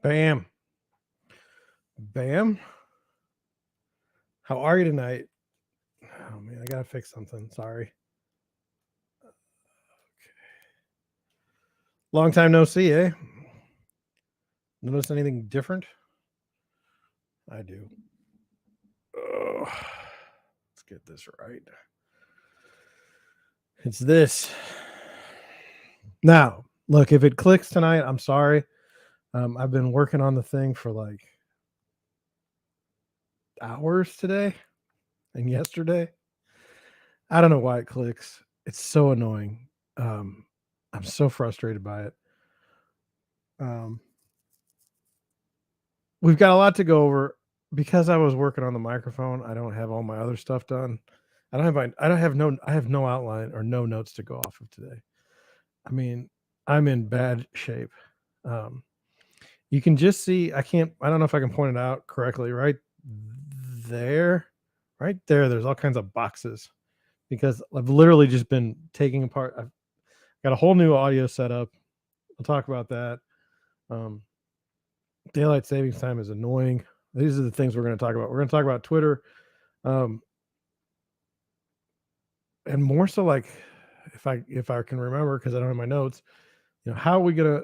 Bam. Bam. How are you tonight? Oh man, I gotta fix something. Sorry. Long time no see, eh? Notice anything different? I do. Oh, let's get this right. It's this. Now, look, if it clicks tonight, I'm sorry. I've been working on the thing for like hours today and yesterday. I don't know why it clicks. It's so annoying. I'm so frustrated by it. Um, we've got a lot to go over because I was working on the microphone. I don't have all my other stuff done. I have no outline or no notes to go off of today. I mean, I'm in bad shape. Um, you can just see, I don't know if I can point it out correctly, there, right there. There's all kinds of boxes because I've literally just been taking apart. I've got a whole new audio setup. I'll talk about that. Um, Daylight savings time is annoying. These are the things we're going to talk about. We're going to talk about Twitter, um, and more so like if I can remember because I don't have my notes. How are we gonna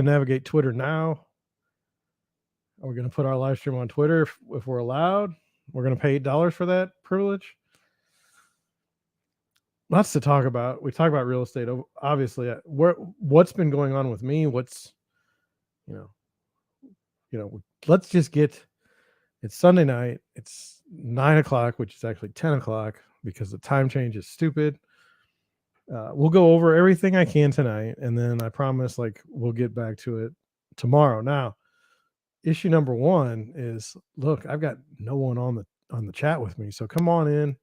navigate Twitter now? Are we gonna put our live stream on Twitter if we're allowed? We're gonna pay $8 for that privilege. Lots to talk about. We talk about real estate. Obviously, what's been going on with me? You know, let's just get. It's Sunday night. It's 9 o'clock, which is actually 10 o'clock because the time change is stupid. We'll go over everything I can tonight, and then I promise, we'll get back to it tomorrow. Now, issue number one is, look, I've got no one on the chat with me, so come on in,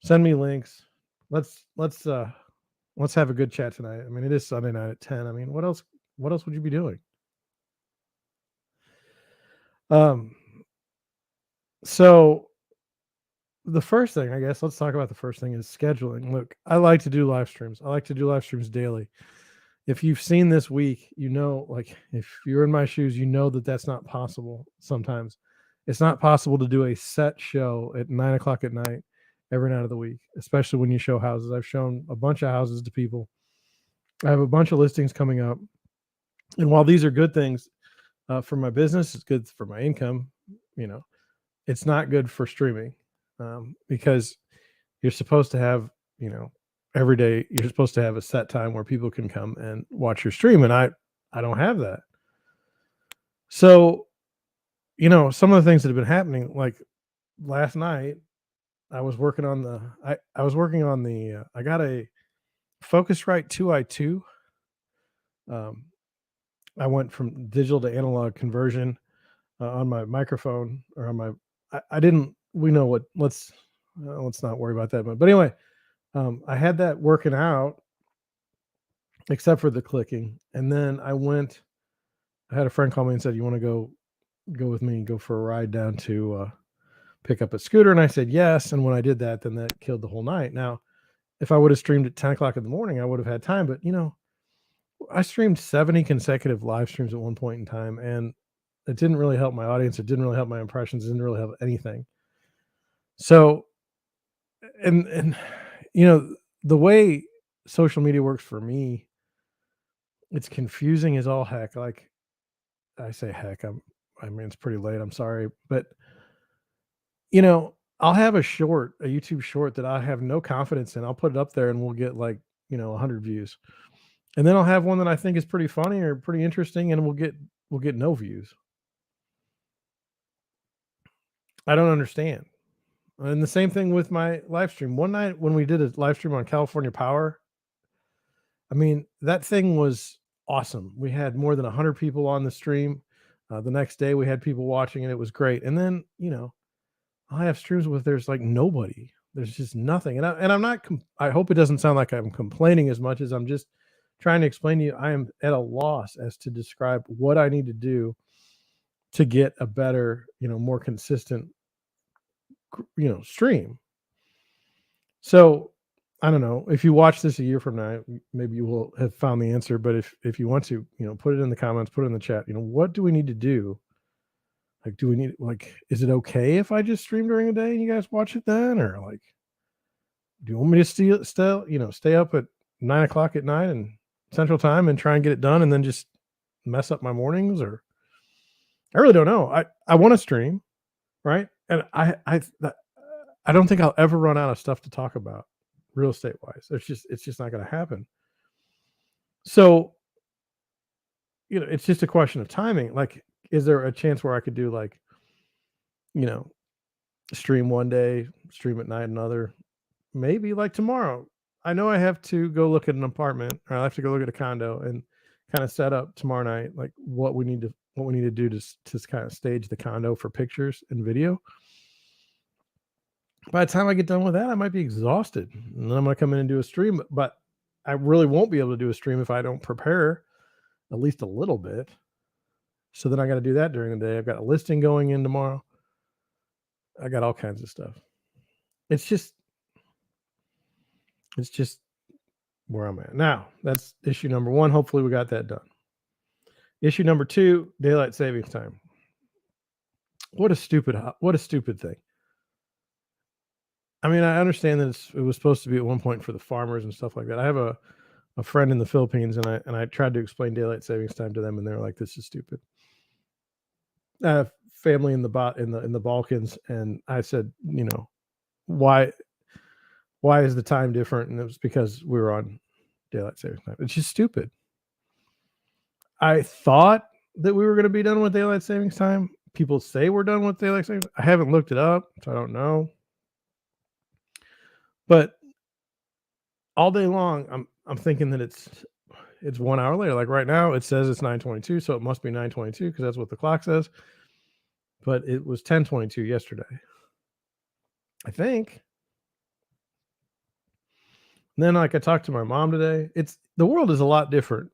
send me links. Let's have a good chat tonight. I mean, it is Sunday night at 10. I mean, what else would you be doing? So the first thing, I guess, let's talk about the first thing is scheduling. Look, I like to do live streams. I like to do live streams daily. If you've seen this week, if you're in my shoes, that that's not possible. Sometimes it's not possible to do a set show at 9 o'clock at night every night of the week, especially when you show houses. I've shown a bunch of houses to people. I have a bunch of listings coming up. And while these are good things for my business, it's good for my income, it's not good for streaming because you're supposed to have, every day you're supposed to have a set time where people can come and watch your stream. And I don't have that. So, some of the things that have been happening, like last night, I was working on I got a Focusrite 2i2. I went from digital to analog conversion on my microphone or on my, I didn't, we know what, let's not worry about that. But anyway, I had that working out except for the clicking. And then I had a friend call me and said, you want to go with me and go for a ride down to pick up a scooter? And I said, yes. And when I did that, then that killed the whole night. Now, if I would have streamed at 10 o'clock in the morning, I would have had time. But, I streamed 70 consecutive live streams at one point in time, and it didn't really help my audience. It didn't really help my impressions. It didn't really help anything. So, and the way social media works for me, it's confusing as all heck. Like I say, heck, I mean, it's pretty late. I'm sorry, but I'll have a YouTube short that I have no confidence in. I'll put it up there, and we'll get 100 views. And then I'll have one that I think is pretty funny or pretty interesting, and we'll get no views. I don't understand. And the same thing with my live stream. One night when we did a live stream on California Power, I mean, that thing was awesome. We had more than 100 people on the stream. The next day we had people watching, and it was great. And then, I have streams with there's nobody. There's just nothing. And I'm not. I hope it doesn't sound like I'm complaining as much as I'm just trying to explain to you. I am at a loss as to describe what I need to do to get a better, more consistent, stream. So I don't know. If you watch this a year from now, maybe you will have found the answer. But if you want to, put it in the comments, put it in the chat. What do we need to do? Like, do we need is it okay if I just stream during the day and you guys watch it then, or like, do you want me to stay up at 9 o'clock at night and Central Time and try and get it done, and then just mess up my mornings? Or I really don't know. I want to stream, right? And I don't think I'll ever run out of stuff to talk about real estate wise. It's just not going to happen. So, it's just a question of timing. Like, is there a chance where I could do you know, stream one day, stream at night another? Maybe like tomorrow. I know I have to go look at an apartment, or I have to go look at a condo and kind of set up tomorrow night, like what we need to do to kind of stage the condo for pictures and video. By the time I get done with that, I might be exhausted, and then I'm gonna come in and do a stream. But I really won't be able to do a stream if I don't prepare at least a little bit. So then I got to do that during the day. I've got a listing going in tomorrow. I got all kinds of stuff. It's just where I'm at now. That's issue number one. Hopefully we got that done. Issue number two, daylight savings time. What a stupid thing. I mean, I understand that it was supposed to be at one point for the farmers and stuff like that. I have a friend in the Philippines, and I tried to explain daylight savings time to them, and they're like, "This is stupid." I have family in the Balkans, and I said, why is the time different? And it was because we were on daylight savings time. It's just stupid. I thought that we were going to be done with daylight savings time. People say we're done with daylight savings. I haven't looked it up, so I don't know. But all day long, I'm thinking that it's 1 hour later. Like right now, it says it's 9:22, so it must be 9:22 because that's what the clock says. But it was 10:22 yesterday, I think. And then, like, I talked to my mom today. The world is a lot different,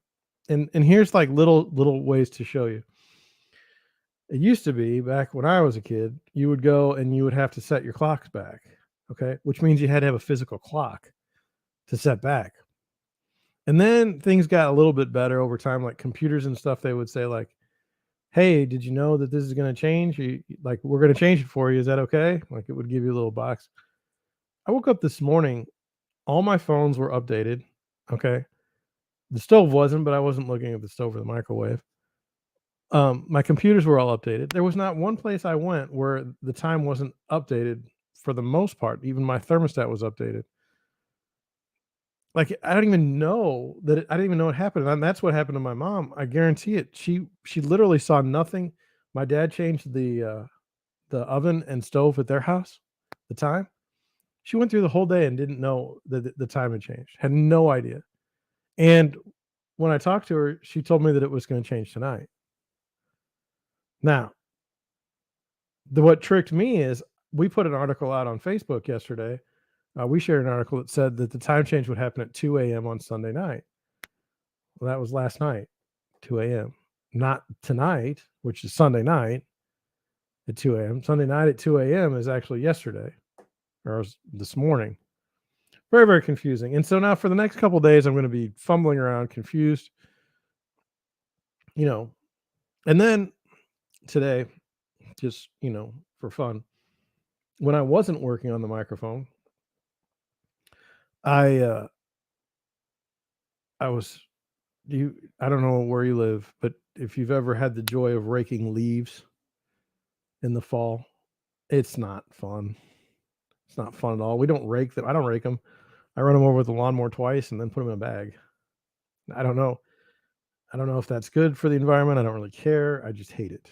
and here's like little ways to show you. It used to be back when I was a kid, you would go and you would have to set your clocks back, okay, which means you had to have a physical clock to set back. And then things got a little bit better over time, like computers and stuff. They would say like, "Hey, did you know that this is going to change? Like, we're going to change it for you. Is that okay?" Like, it would give you a little box. I woke up this morning. All my phones were updated. Okay. The stove wasn't, but I wasn't looking at the stove or the microwave. My computers were all updated. There was not one place I went where the time wasn't updated for the most part. Even my thermostat was updated. Like, I don't even know I didn't even know it happened, and that's what happened to my mom. I guarantee it. She literally saw nothing. My dad changed the oven and stove at their house, the time. She went through the whole day and didn't know that the time had changed. Had no idea. And when I talked to her, she told me that it was gonna change tonight. Now, what tricked me is we put an article out on Facebook yesterday. We shared an article that said that the time change would happen at 2 a.m. on Sunday night. Well, that was last night, 2 a.m. Not tonight, which is Sunday night at 2 a.m. Sunday night at 2 a.m. is actually yesterday, or this morning. Very, very confusing. And so now for the next couple of days, I'm going to be fumbling around, confused, and then today, just, for fun, when I wasn't working on the microphone, I I was I don't know where you live, but if you've ever had the joy of raking leaves in the fall, it's not fun. It's not fun at all. We don't rake them. I don't rake them. I run them over with the lawnmower twice and then put them in a bag. I don't know. I don't know if that's good for the environment. I don't really care. I just hate it.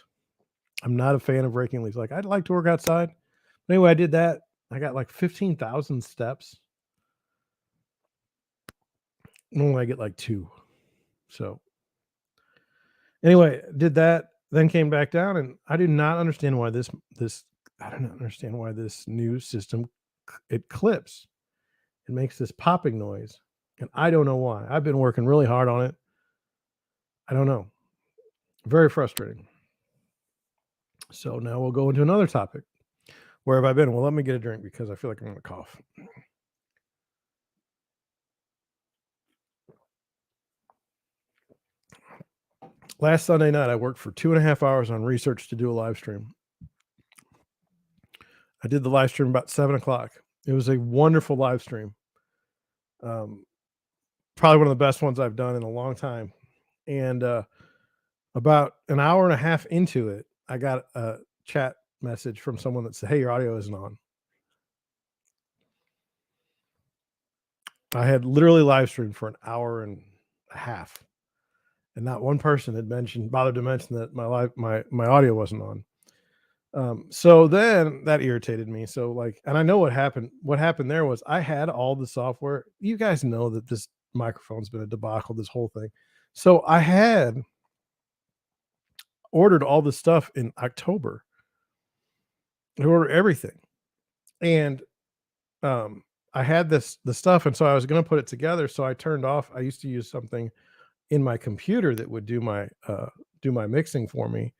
I'm not a fan of raking leaves. Like, I'd like to work outside. But anyway, I did that. I got like 15,000 steps. Normally I get like 2. So anyway, did that, then came back down, and I do not understand why this I don't understand why this new system it clips. It makes this popping noise, and I don't know why. I've been working really hard on it. I don't know. Very frustrating. So now we'll go into another topic. Where have I been? Well, let me get a drink because I feel like I'm going to cough. Last Sunday night, I worked for 2.5 hours on research to do a live stream. I did the live stream about 7 o'clock. It was a wonderful live stream. Probably one of the best ones I've done in a long time. And about an hour and a half into it, I got a chat message from someone that said, "Hey, your audio isn't on." I had literally live streamed for an hour and a half, and not one person had bothered to mention that my audio wasn't on. So then that irritated me. So like, and I know what happened. What happened there was I had all the software. You guys know that this microphone's been a debacle, this whole thing. So I had ordered all the stuff in October. I ordered everything. And I had the stuff, and so I was going to put it together. So I turned off. I used to use something in my computer that would do my mixing for me,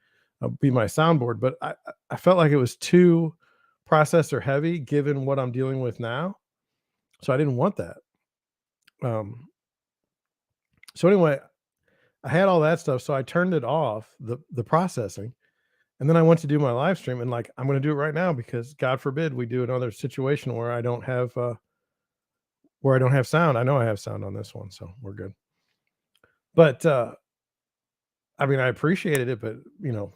be my soundboard. But I felt like it was too processor heavy given what I'm dealing with now, so I didn't want that. So anyway, I had all that stuff, so I turned it off, the processing, and then I went to do my live stream, and like I'm going to do it right now because God forbid we do another situation where I don't have sound. I know I have sound on this one, so we're good. But I mean, I appreciated it, but an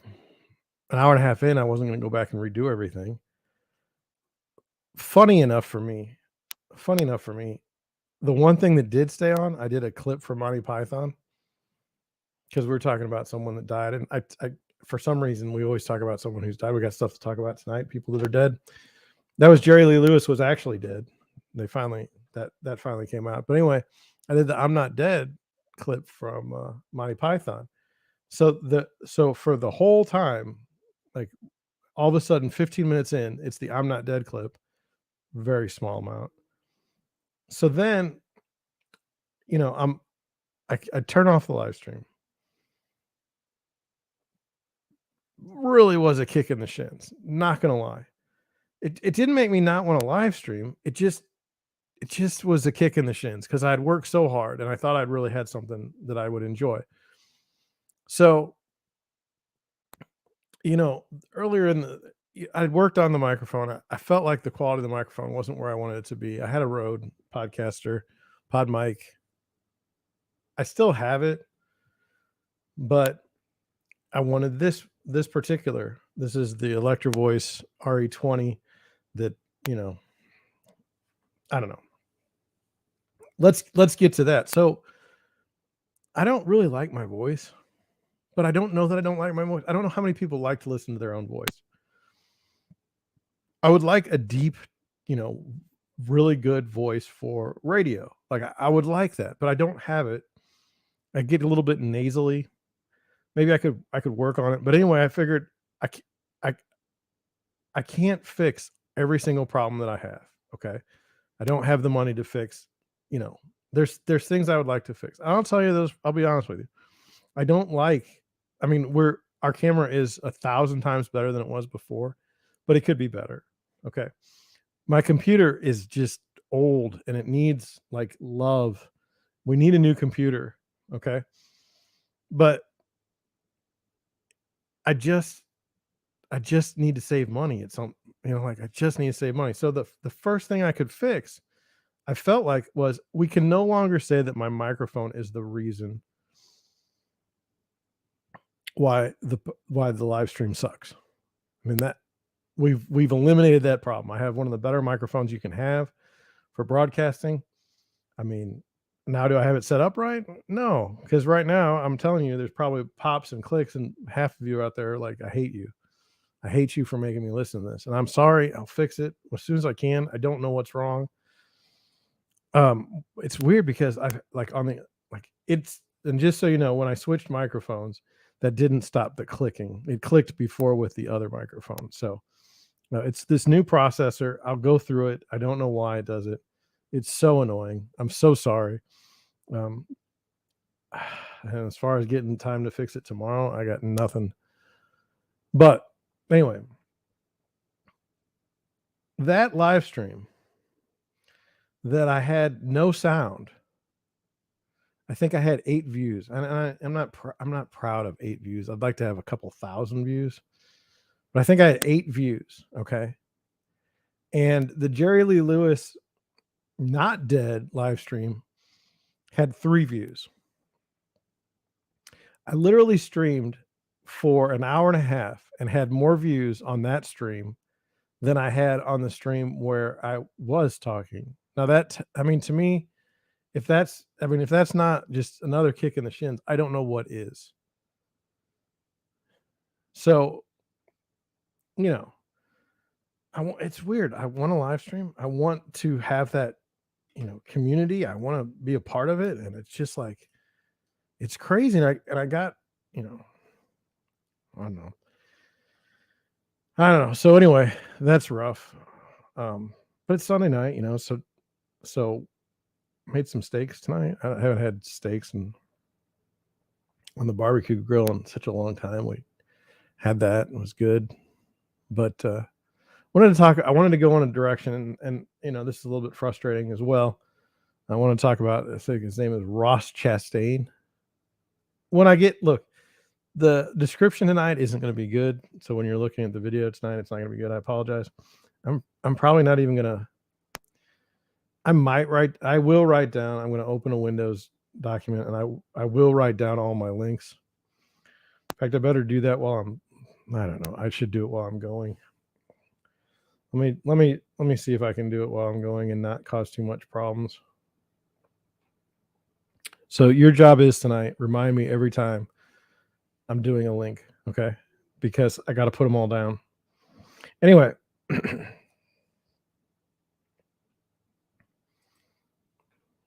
hour and a half in, I wasn't going to go back and redo everything. Funny enough for me, the one thing that did stay on, I did a clip for Monty Python because we were talking about someone that died, and I for some reason we always talk about someone who's died. We got stuff to talk about tonight. People that are dead. That was Jerry Lee Lewis was actually dead. They finally that finally came out. But anyway, I did the "I'm Not Dead" clip from Monty Python. So for the whole time, like all of a sudden, 15 minutes in, it's the "I'm Not Dead" clip. Very small amount. So then, I turn off the live stream. Really was a kick in the shins. Not gonna lie. It didn't make me not want to live stream. It just was a kick in the shins because I'd worked so hard and I thought I'd really had something that I would enjoy. So, earlier I'd worked on the microphone. I felt like the quality of the microphone wasn't where I wanted it to be. I had a Rode Podcaster, Pod Mic. I still have it, but I wanted this particular. This is the Electro Voice RE20 that, I don't know. Let's get to that. So, I don't really like my voice, but I don't know that I don't like my voice. I don't know how many people like to listen to their own voice. I would like a deep, you know, really good voice for radio. Like I would like that, but I don't have it. I get a little bit nasally. Maybe I could work on it. But anyway, I figured I c- I I can't fix every single problem that I have. Okay. I don't have the money to fix, you know, there's things I would like to fix. I'll tell you those. I'll be honest with you. I don't like, I mean, our camera is 1,000 times better than it was before, but it could be better. Okay. My computer is just old and it needs like love. We need a new computer. Okay. But I just I just need to save money. It's on, like I just need to save money. So the first thing I could fix, I felt like, was we can no longer say that my microphone is the reason why the live stream sucks. I mean, that we've eliminated that problem. I have one of the better microphones you can have for broadcasting. I mean, now do I have it set up right? No, because right now I'm telling you, there's probably pops and clicks, and half of you out there are like, I hate you. I hate you for making me listen to this. And I'm sorry. I'll fix it as soon as I can. I don't know what's wrong. It's weird because I like on the like it's and just so you know, when I switched microphones, that didn't stop the clicking. It clicked before with the other microphone. So it's this new processor. I'll go through it. I don't know why it does it. It's so annoying. I'm so sorry. Um, and as far as getting time to fix it tomorrow, I got nothing. But anyway, that live stream that I had no sound, I think I had 8 views, and I'm not proud of 8 views. I'd like to have a couple thousand views, but I think I had 8 views. Okay, and the Jerry Lee Lewis not dead live stream had 3 views. I literally streamed for an hour and a half and had more views on that stream than I had on the stream where I was talking. Now I mean, to me, if that's not just another kick in the shins, I don't know what is. So, you know, it's weird. I want to live stream. I want to have that, community. I want to be a part of it. And it's just like, it's crazy. And I got, you know, I don't know. I don't know. So anyway, that's rough. But it's Sunday night, so made some steaks tonight. I haven't had steaks on the barbecue grill in such a long time. We had that. It was good. But I wanted to go in a direction, and this is a little bit frustrating as well. I want to talk about, I think his name is Ross Chastain. Look, the description tonight isn't going to be good. So when you're looking at the video tonight, it's not going to be good. I apologize. I'm probably not even going to, I will write down, I'm going to open a Windows document, and I will write down all my links. In fact, I better do that I don't know. I should do it while I'm going. Let me see if I can do it while I'm going and not cause too much problems. So your job is tonight, remind me every time I'm doing a link, okay? Because I got to put them all down. Anyway, I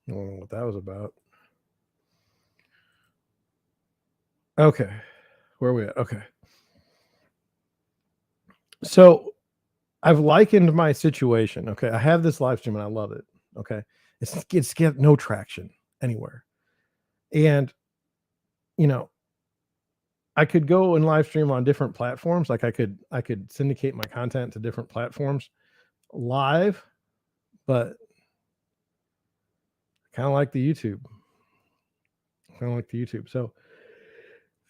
don't know what that was about. Okay, where are we at? Okay. So I've likened my situation. Okay, I have this live stream and I love it. Okay, it's get no traction anywhere, and I could go and live stream on different platforms. Like I could syndicate my content to different platforms live, but kind of like the YouTube. So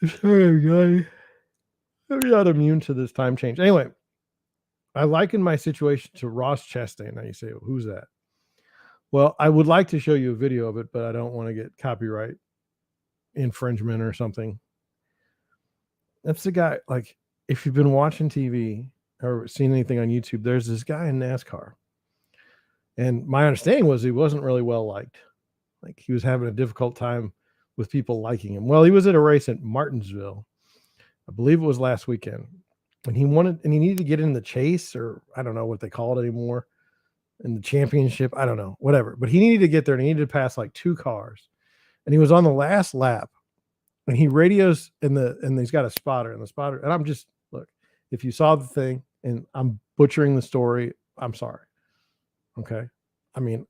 sorry, I'm not immune to this time change. Anyway, I liken my situation to Ross Chastain. Now you say, well, who's that? Well, I would like to show you a video of it, but I don't want to get copyright infringement or something. That's the guy. Like, if you've been watching TV or seen anything on YouTube, there's this guy in NASCAR. And my understanding was he wasn't really well liked. Like, he was having a difficult time with people liking him. Well, he was at a race at Martinsville. I believe it was last weekend. And he needed to get in the chase, or I don't know what they call it anymore, in the championship. I don't know, whatever. But he needed to get there, and he needed to pass like 2 cars. And he was on the last lap. And he radios and he's got a spotter, and I'm just, look, if you saw the thing and I'm butchering the story, I'm sorry. Okay. I mean,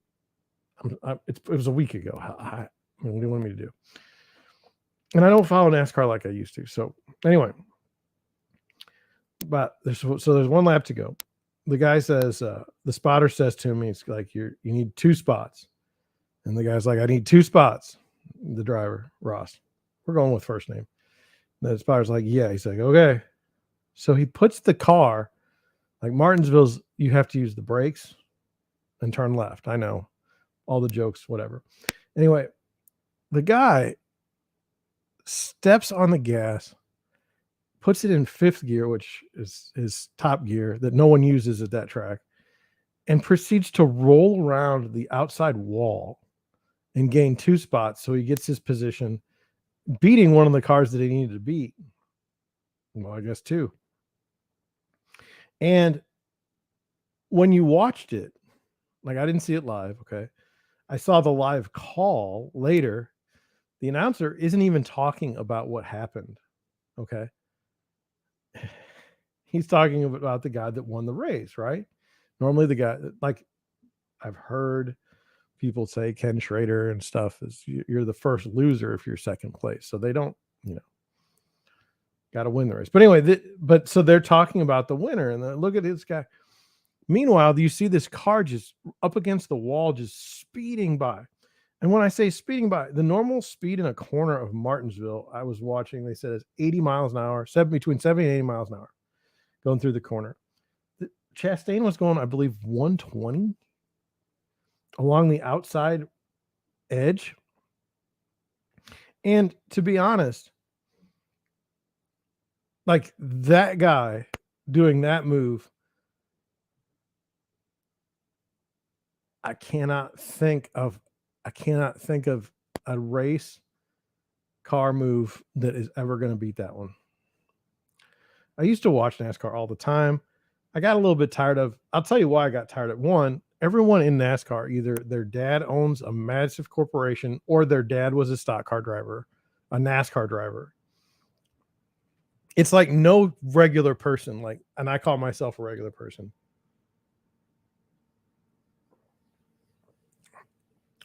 it was a week ago. What do you want me to do? And I don't follow NASCAR like I used to. So anyway, but there's 1 lap to go. The guy says, the spotter says to me, it's like, you need 2 spots. And the guy's like, I need 2 spots. The driver, Ross. We're going with first name. The spotter's like, yeah. He's like, okay. So he puts the car, like Martinsville's, you have to use the brakes and turn left. I know all the jokes, whatever. Anyway, the guy steps on the gas, puts it in 5th gear, which is his top gear that no one uses at that track, and proceeds to roll around the outside wall and gain 2 spots. So he gets his position, beating one of the cars that he needed to beat. Well, I guess 2. And when you watched it, like, I didn't see it live. Okay. I saw the live call later. The announcer isn't even talking about what happened. Okay. He's talking about the guy that won the race, right? Normally the guy, like, I've heard people say Ken Schrader and stuff, is you're the first loser if you're second place. So they don't, got to win the race. But anyway, so they're talking about the winner, and look at this guy. Meanwhile, you see this car just up against the wall, just speeding by. And when I say speeding by, the normal speed in a corner of Martinsville, I was watching, they said it's 80 miles an hour, between 70 and 80 miles an hour going through the corner. Chastain was going, I believe, 120 along the outside edge. And to be honest, like that guy doing that move, I cannot think of a race car move that is ever going to beat that one. I used to watch NASCAR all the time. I got a little bit tired of, I'll tell you why I got tired of. One, everyone in NASCAR, either their dad owns a massive corporation or their dad was a stock car driver, a NASCAR driver. It's like no regular person, like, and I call myself a regular person.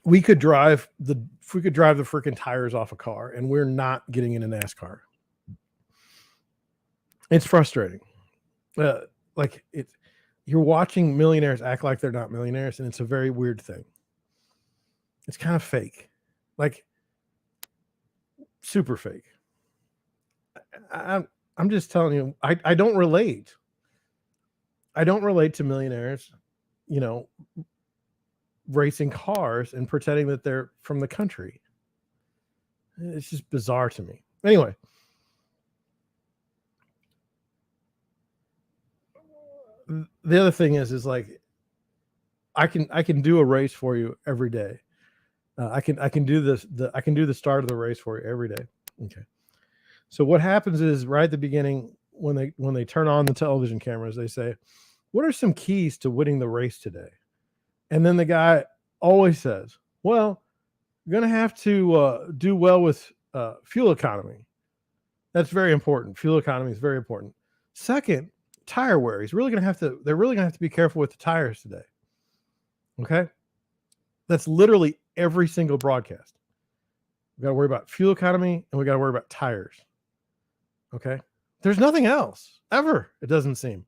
We could drive the freaking tires off a car and we're not getting into NASCAR. It's frustrating. You're watching millionaires act like they're not millionaires, and it's a very weird thing. It's kind of fake, like super fake. I'm just telling you, I don't relate. I don't relate to millionaires, racing cars and pretending that they're from the country. It's just bizarre to me. Anyway, the other thing is like I can do a race for you every day. I can do this. I can do the start of the race for you every day. Okay. So what happens is right at the beginning when they turn on the television cameras, they say, "What are some keys to winning the race today?" And then the guy always says, "Well, you're going to have to do well with fuel economy. That's very important. Fuel economy is very important. Second, tire wear. They're really going to have to be careful with the tires today." Okay. That's literally every single broadcast. We got to worry about fuel economy and we got to worry about tires. Okay. There's nothing else ever. It doesn't seem.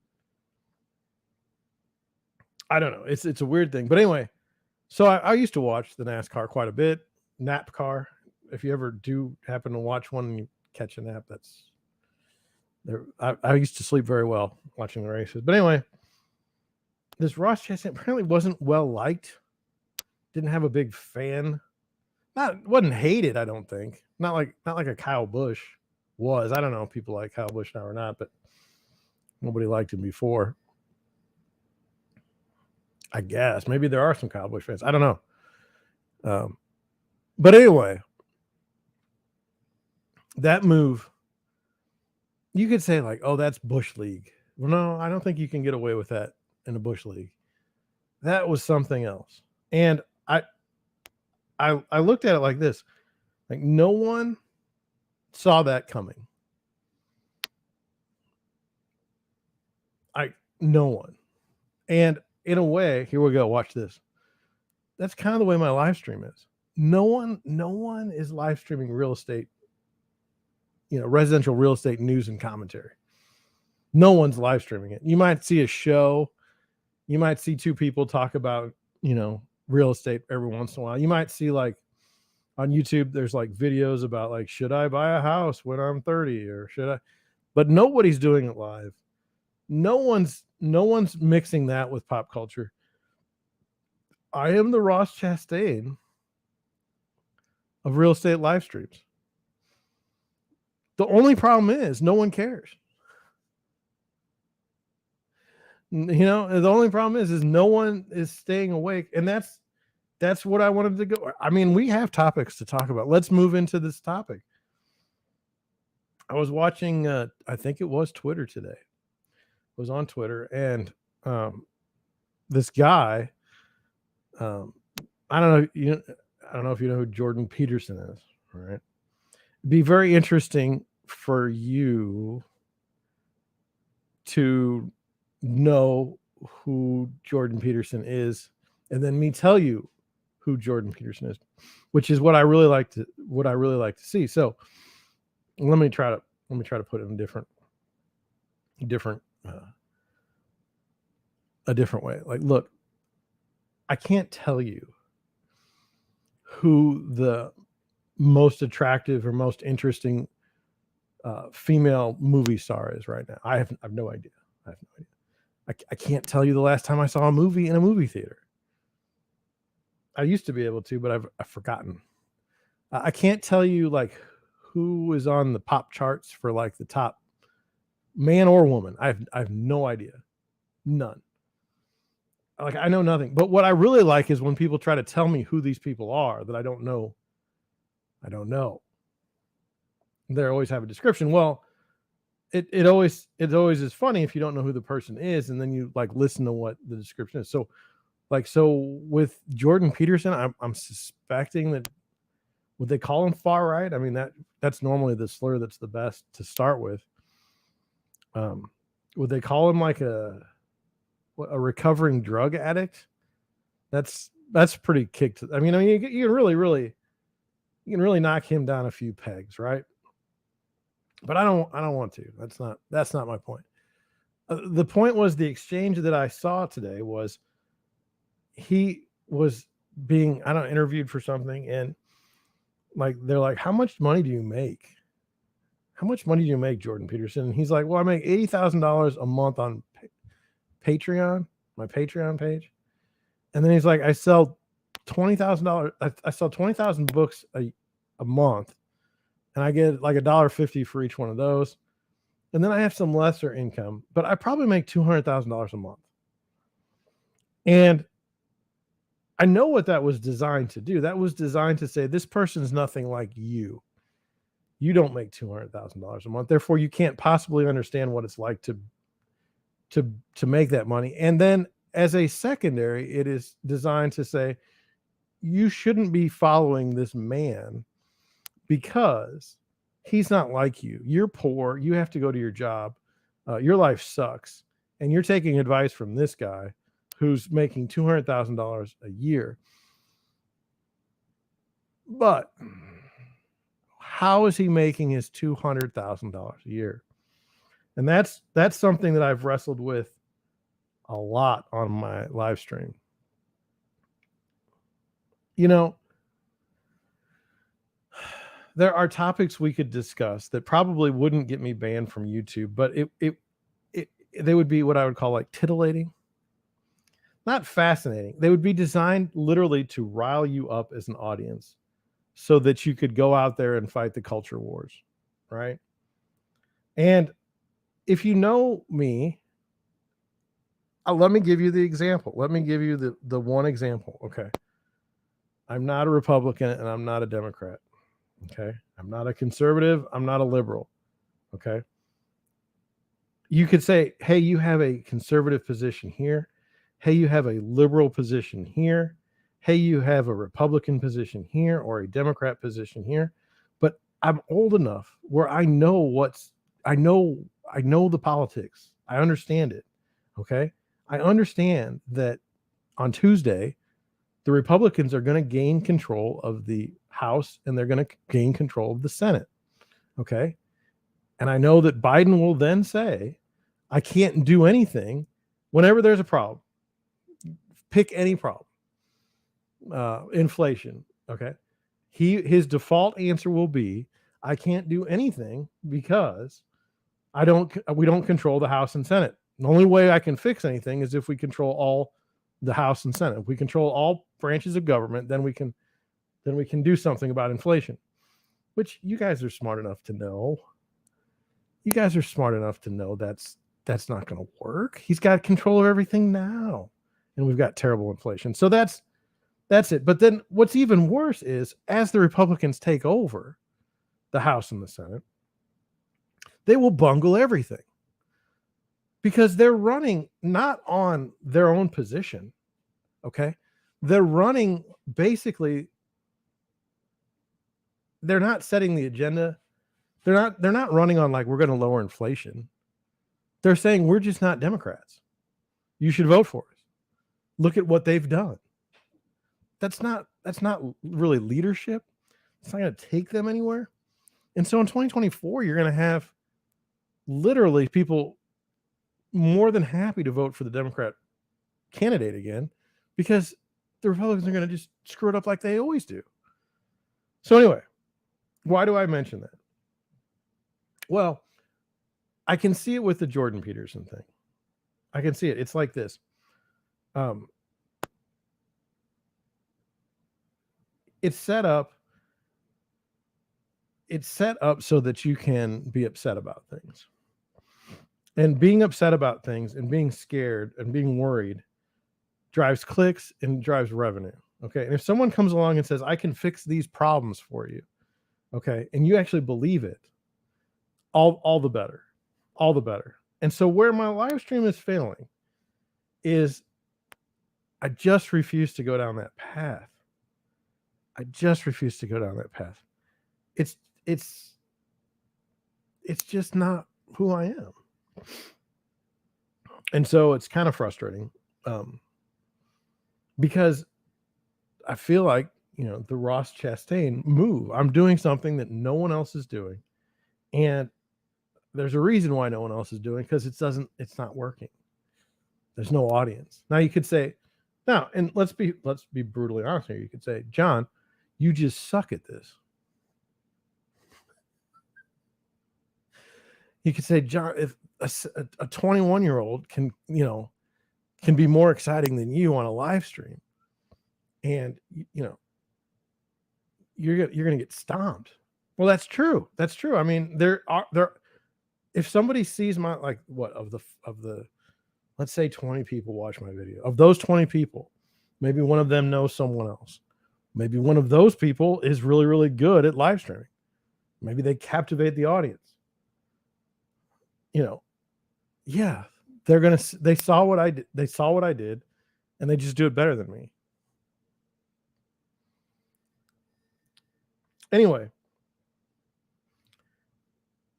I don't know. It's a weird thing. But anyway, so I used to watch the NASCAR quite a bit. Nap car. If you ever do happen to watch one and you catch a nap, that's there. I used to sleep very well watching the races. But anyway, this Ross Chastain apparently wasn't well liked. Didn't have a big fan. Wasn't hated, I don't think. Not like a Kyle Busch was. I don't know if people like Kyle Busch now or not, but nobody liked him before. I guess maybe there are some Kyle Busch fans. I don't know. But anyway, that move, you could say like, "Oh, that's Busch League." Well, no, I don't think you can get away with that in a Busch League. That was something else. And I looked at it like this, like no one saw that coming. No one. And in a way, here we go. Watch this. That's kind of the way my live stream is. No one is live streaming real estate, residential real estate news and commentary. No one's live streaming it. You might see a show. You might see two people talk about, real estate every once in a while. You might see like on YouTube, there's like videos about like, should I buy a house when I'm 30 or should I? But nobody's doing it live. No one's mixing that with pop culture. I am the Ross Chastain of real estate live streams. The only problem is no one cares. The only problem is no one is staying awake. And that's what I wanted to go. I mean, we have topics to talk about. Let's move into this topic. I was watching, I think it was Twitter today. I was on Twitter and this guy, I don't know if you know who Jordan Peterson is, right? It'd be very interesting for you to know who Jordan Peterson is, and then me tell you who Jordan Peterson is, which is what I really like to see. So let me try to put it in a different way. Like, look, I can't tell you who the most attractive or most interesting female movie star is right now. I have no idea. I have no idea. I can't tell you the last time I saw a movie in a movie theater. I used to be able to, but I've forgotten. I can't tell you like who is on the pop charts for like the top man or woman. I have no idea. None. Like I know nothing. But what I really like is when people try to tell me who these people are that I don't know. I don't know. They always have a description. Well, it always is funny if you don't know who the person is and then you like listen to what the description is. So with Jordan Peterson, I'm suspecting that would they call him far right? I mean that's normally the slur that's the best to start with. Would they call him like a recovering drug addict? That's pretty kicked. I mean you can really knock him down a few pegs, right? But I don't want to. That's not my point. The point was the exchange that I saw today was he was being interviewed for something, and like they're like, how much money do you make? How much money do you make, Jordan Peterson? And he's like, well, I make $80,000 a month on Patreon, my Patreon page. And then he's like, I sell $20,000. I sell 20,000 books a month, and I get like $1.50 for each one of those. And then I have some lesser income, but I probably make $200,000 a month. And I know what that was designed to do. That was designed to say, this person's nothing like you. You don't make $200,000 a month. Therefore, you can't possibly understand what it's like to make that money. And then as a secondary, it is designed to say, you shouldn't be following this man because he's not like you. You're poor. You have to go to your job. Your life sucks. And you're taking advice from this guy who's making $200,000 a year. But how is he making his $200,000 a year? And that's something that I've wrestled with a lot on my live stream. You know, there are topics we could discuss that probably wouldn't get me banned from YouTube, but they would be what I would call like titillating. Not fascinating. They would be designed literally to rile you up as an audience so that you could go out there and fight the culture wars, right? And if you know me, let me give you the example. Let me give you the one example, okay? I'm not a Republican and I'm not a Democrat, okay? I'm not a conservative. I'm not a liberal, okay? You could say, hey, you have a conservative position here. Hey, you have a liberal position here. Hey, you have a Republican position here or a Democrat position here. But I'm old enough where I know the politics. I understand it. Okay. I understand that on Tuesday, the Republicans are going to gain control of the House and they're going to gain control of the Senate. Okay. And I know that Biden will then say, I can't do anything whenever there's a problem. Pick any problem. Inflation. Okay. His default answer will be, I can't do anything because we don't control the House and Senate. The only way I can fix anything is if we control all the House and Senate. If we control all branches of government, then we can do something about inflation, which you guys are smart enough to know. You guys are smart enough to know that's not going to work. He's got control of everything now, and we've got terrible inflation. So that's it. But then what's even worse is as the Republicans take over the House and the Senate, they will bungle everything because they're running not on their own position. Okay. They're running basically, they're not setting the agenda. They're not running on like, we're going to lower inflation. They're saying we're just not Democrats. You should vote for us. Look at what they've done. That's not really leadership. It's not going to take them anywhere. And so in 2024, you're going to have literally people more than happy to vote for the Democrat candidate again because the Republicans are going to just screw it up like they always do. So anyway, why do I mention that? Well, I can see it with the Jordan Peterson thing. I can see it. It's like this. It's set up so that you can be upset about things. And being upset about things and being scared and being worried drives clicks and drives revenue. Okay. And if someone comes along and says, I can fix these problems for you, okay, and you actually believe it, all the better. All the better. And so where my live stream is failing is I just refuse to go down that path. I just refuse to go down that path. It's just not who I am. And so it's kind of frustrating because I feel like, the Ross Chastain move. I'm doing something that no one else is doing. And there's a reason why no one else is doing, because it's not working. There's no audience. Now you could say, now, and let's be brutally honest here. You could say, John, you just suck at this. You could say, John, if a 21-year-old can be more exciting than you on a live stream, and you're going to get stomped. Well, that's true. That's true. I mean, if somebody sees my, like, what of the let's say 20 people watch my video. Of those 20 people, maybe one of them knows someone else. Maybe one of those people is really, really good at live streaming. Maybe they captivate the audience. Yeah, they saw what I did. They saw what I did, and they just do it better than me. Anyway,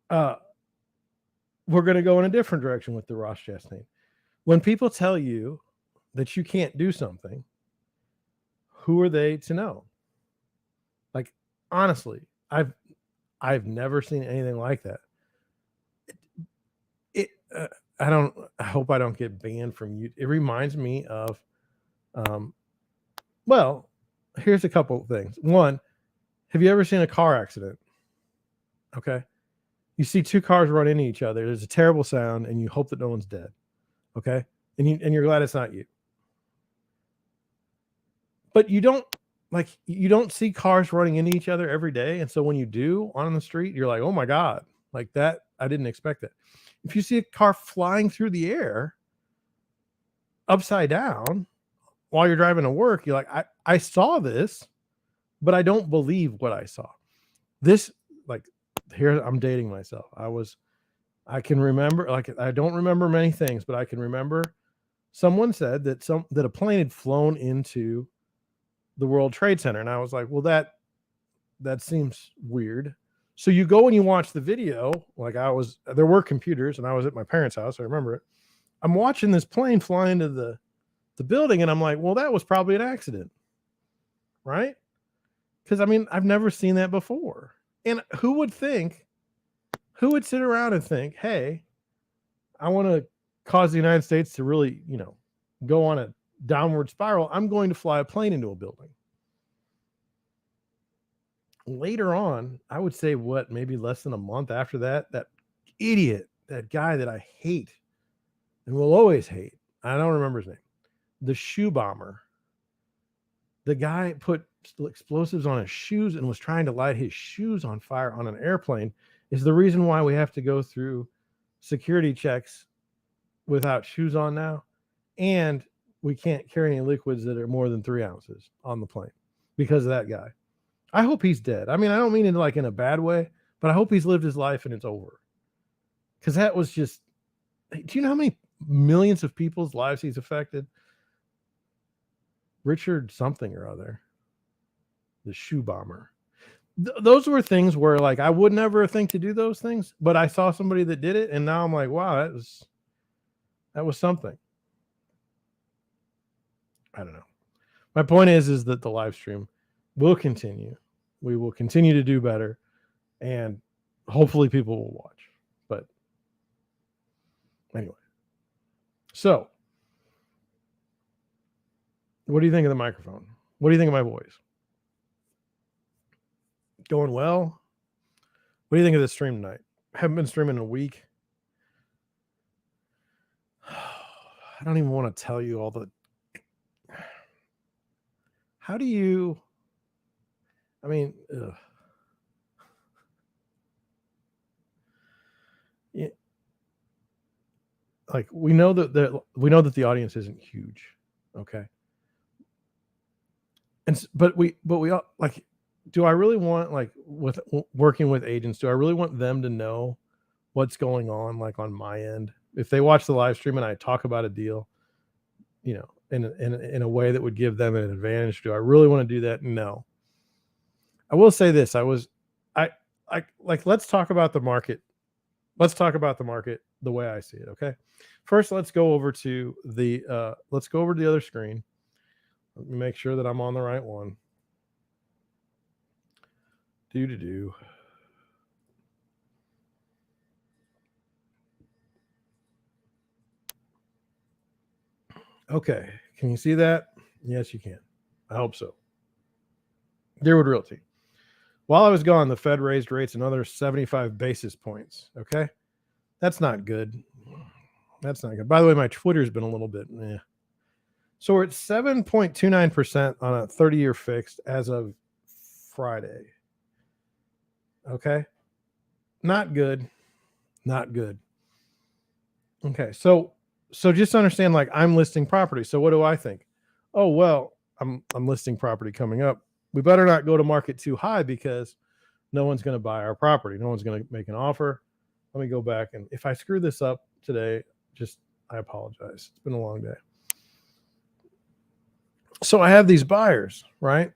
we're going to go in a different direction with the Ross Chastain. When people tell you that you can't do something, who are they to know? Like, honestly, I've never seen anything like that. I hope I don't get banned from you. It reminds me of, well, here's a couple of things. One, have you ever seen a car accident? Okay. You see two cars run into each other. There's a terrible sound, and you hope that no one's dead. Okay. And you're glad it's not you. But you don't see cars running into each other every day. And so when you do on the street, you're like, oh my God, like that. I didn't expect that. If you see a car flying through the air upside down while you're driving to work, you're like, I saw this, but I don't believe what I saw. This, like, here I'm dating myself. I can remember, like, I don't remember many things, but I can remember someone said that a plane had flown into the World Trade Center. And I was like, well, that seems weird. So you go and you watch the video. Like, there were computers, and I was at my parents' house. I remember it. I'm watching this plane fly into the building, and I'm like, well, that was probably an accident, right? Because, I mean, I've never seen that before. And who would sit around and think, hey, I want to cause the United States to really, go on a downward spiral. I'm going to fly a plane into a building. Later on, I would say maybe less than a month after that idiot, that guy that I hate and will always hate, I don't remember his name, the shoe bomber. The guy put explosives on his shoes and was trying to light his shoes on fire on an airplane, is the reason why we have to go through security checks without shoes on now. And we can't carry any liquids that are more than 3 ounces on the plane because of that guy. I hope he's dead. I mean, I don't mean it like in a bad way, but I hope he's lived his life and it's over. Because that was just, do you know how many millions of people's lives he's affected? Richard something or other, the shoe bomber. Those were things where, like, I would never think to do those things, but I saw somebody that did it, and now I'm like, wow, that was something. I don't know. My point is that the live stream will continue. We will continue to do better, and hopefully people will watch. But anyway, so what do you think of the microphone? What do you think of my voice? Going well. What do you think of this stream tonight? Haven't been streaming in a week. I don't even want to tell you all the. How do you? I mean, yeah, like we know that the audience isn't huge, okay. But we all like. Do I really want, like, with working with agents? Do I really want them to know what's going on, like, on my end? If they watch the live stream and I talk about a deal, in a way that would give them an advantage, do I really want to do that? No. I will say this: let's talk about the market. Let's talk about the market the way I see it. Okay. First, let's go over to the other screen. Let me make sure that I'm on the right one. Okay. Can you see that? Yes, you can. I hope so. Deerwood Realty. While I was gone, the Fed raised rates another 75 basis points. Okay. That's not good. That's not good. By the way, my Twitter's been a little bit. So we're at 7.29% on a 30-year fixed as of Friday. Okay. Not good. Not good. Okay. So just understand, like, I'm listing property. So what do I think? Oh, well, I'm listing property coming up. We better not go to market too high because no one's going to buy our property. No one's going to make an offer. Let me go back. And if I screw this up today, I apologize. It's been a long day. So I have these buyers, right?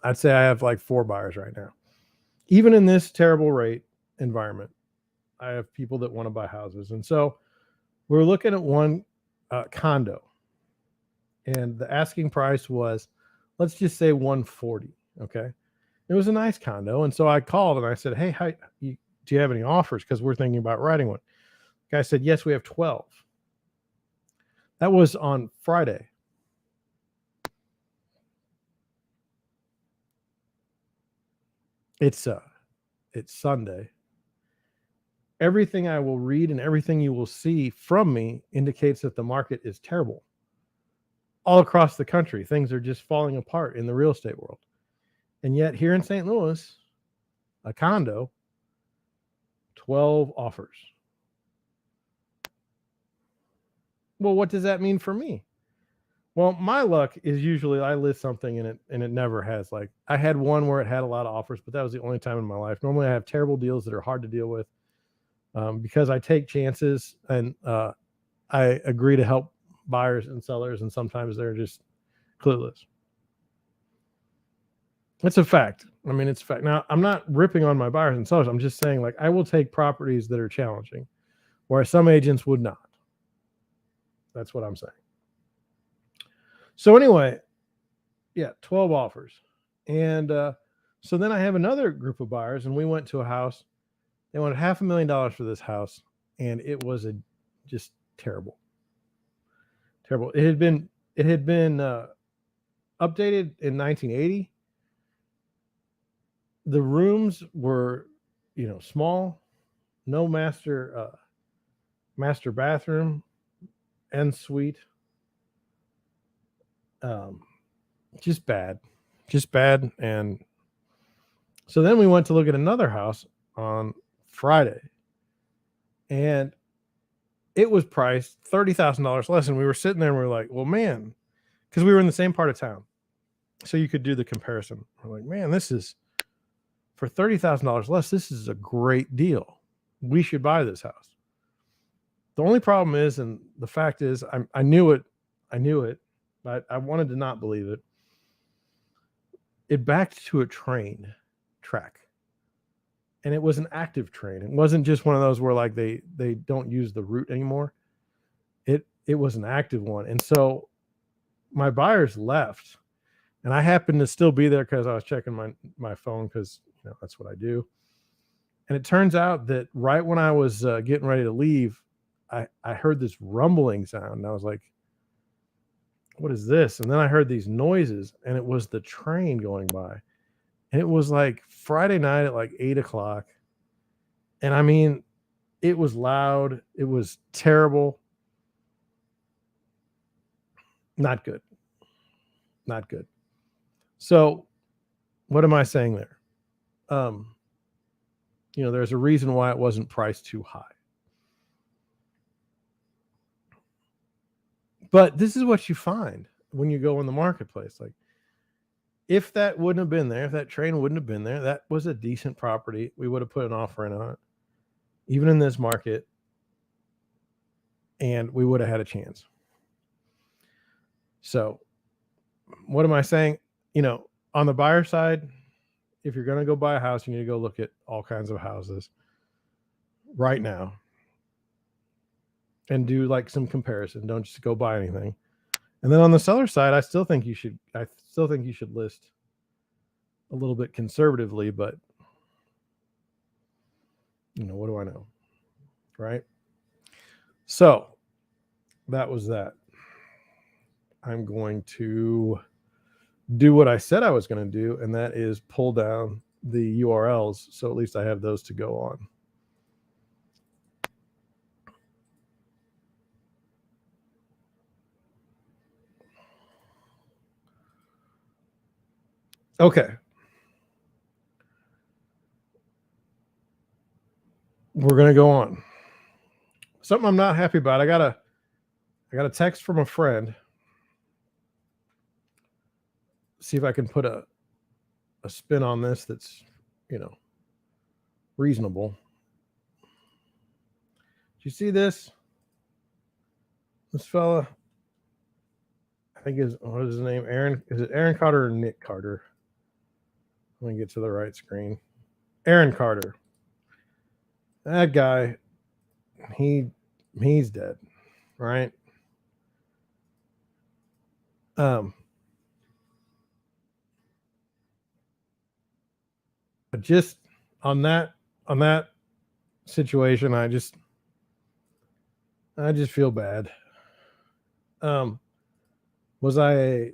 I'd say I have like 4 buyers right now. Even in this terrible rate environment, I have people that want to buy houses. And so we're looking at one condo. And the asking price was, let's just say 140. Okay. It was a nice condo. And so I called and I said, hey, do you have any offers? Because we're thinking about writing one. The guy said, yes, we have 12. That was on Friday. It's Sunday. Everything I will read and everything you will see from me indicates that the market is terrible. All across the country, things are just falling apart in the real estate world. And yet here in St. Louis, a condo, 12 offers. Well, what does that mean for me? Well, my luck is usually I list something and it never has, like, I had one where it had a lot of offers, but that was the only time in my life. Normally I have terrible deals that are hard to deal with because I take chances and I agree to help buyers and sellers, and sometimes they're just clueless. It's a fact. I mean, it's a fact. Now, I'm not ripping on my buyers and sellers. I'm just saying, like, I will take properties that are challenging, whereas some agents would not. That's what I'm saying. So anyway, yeah, 12 offers. And so then I have another group of buyers, and we went to a house. They wanted $500,000 for this house, and it was just terrible. Terrible. It had been updated in 1980. The rooms were, small, no master bathroom, en suite. Just bad. And so then we went to look at another house on Friday, and it was priced $30,000 less. And we were sitting there and we were like, well, man, because we were in the same part of town. So you could do the comparison. We're like, man, this is for $30,000 less. This is a great deal. We should buy this house. The only problem is, and the fact is, I knew it, but I wanted to not believe it. It backed to a train track. And it was an active train. It wasn't just one of those where, like, they don't use the route anymore. It was an active one. And so my buyers left, and I happened to still be there because I was checking my phone, because that's what I do. And it turns out that right when I was getting ready to leave, I heard this rumbling sound, and I was like, what is this? And then I heard these noises, and it was the train going by. And it was like Friday night at like 8 o'clock. And I mean, it was loud. It was terrible. Not good. Not good. So what am I saying there? There's a reason why it wasn't priced too high. But this is what you find when you go in the marketplace. Like, if that wouldn't have been there, if that train wouldn't have been there, that was a decent property. We would have put an offer in on it, even in this market, and we would have had a chance. So what am I saying? On the buyer side, if you're going to go buy a house, you need to go look at all kinds of houses right now and do like some comparison. Don't just go buy anything. And then on the seller side, I still think you should list a little bit conservatively, but what do I know? Right? So that was that. I'm going to do what I said I was going to do, and that is pull down the URLs, so at least I have those to go on. Okay. We're going to go on. Something I'm not happy about. I got a text from a friend. See if I can put a spin on this that's, reasonable. Do you see this? This fella, I think what is his name? Aaron. Is it Aaron Carter or Nick Carter? Let me get to the right screen. Aaron Carter. That guy, he's dead, right? But just on that situation, I just feel bad. Was I a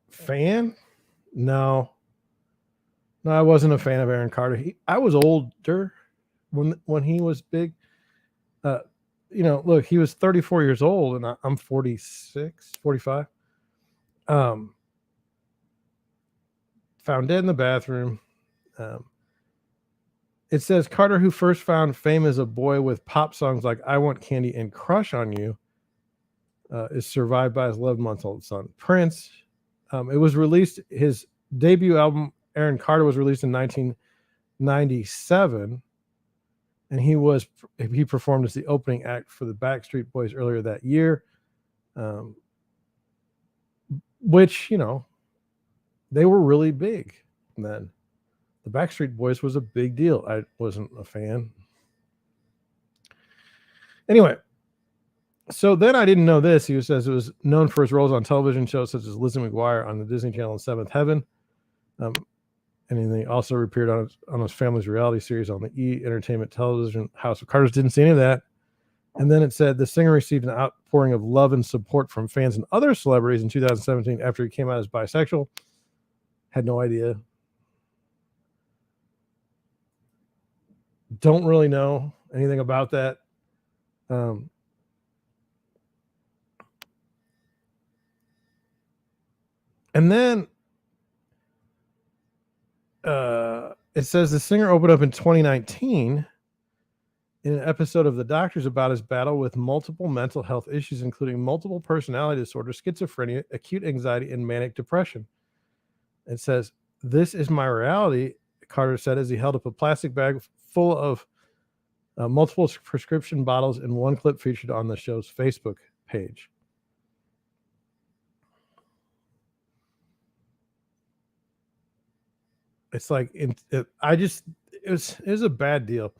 fan? No, I wasn't a fan of Aaron Carter. I was older when he was big. Look, he was 34 years old and I'm 46, 45. Found dead in the bathroom. It says Carter, who first found fame as a boy with pop songs like I Want Candy and Crush on You, is survived by his 11-month-old son, Prince. It was released, his debut album, Aaron Carter, was released in 1997. And he performed as the opening act for the Backstreet Boys earlier that year, which, they were really big then. The Backstreet Boys was a big deal. I wasn't a fan. Anyway, so then I didn't know this. He says it was known for his roles on television shows such as Lizzie McGuire on the Disney Channel and Seventh Heaven. And he also appeared on his family's reality series on the E! Entertainment television House of Carters. Didn't see any of that. And then it said the singer received an outpouring of love and support from fans and other celebrities in 2017 after he came out as bisexual. Had no idea. Don't really know anything about that. And then it says the singer opened up in 2019 in an episode of The Doctors about his battle with multiple mental health issues, including multiple personality disorder, schizophrenia, acute anxiety, and manic depression. It says, "This is my reality," Carter said as he held up a plastic bag full of multiple prescription bottles in one clip featured on the show's Facebook page. It's like it was a bad deal.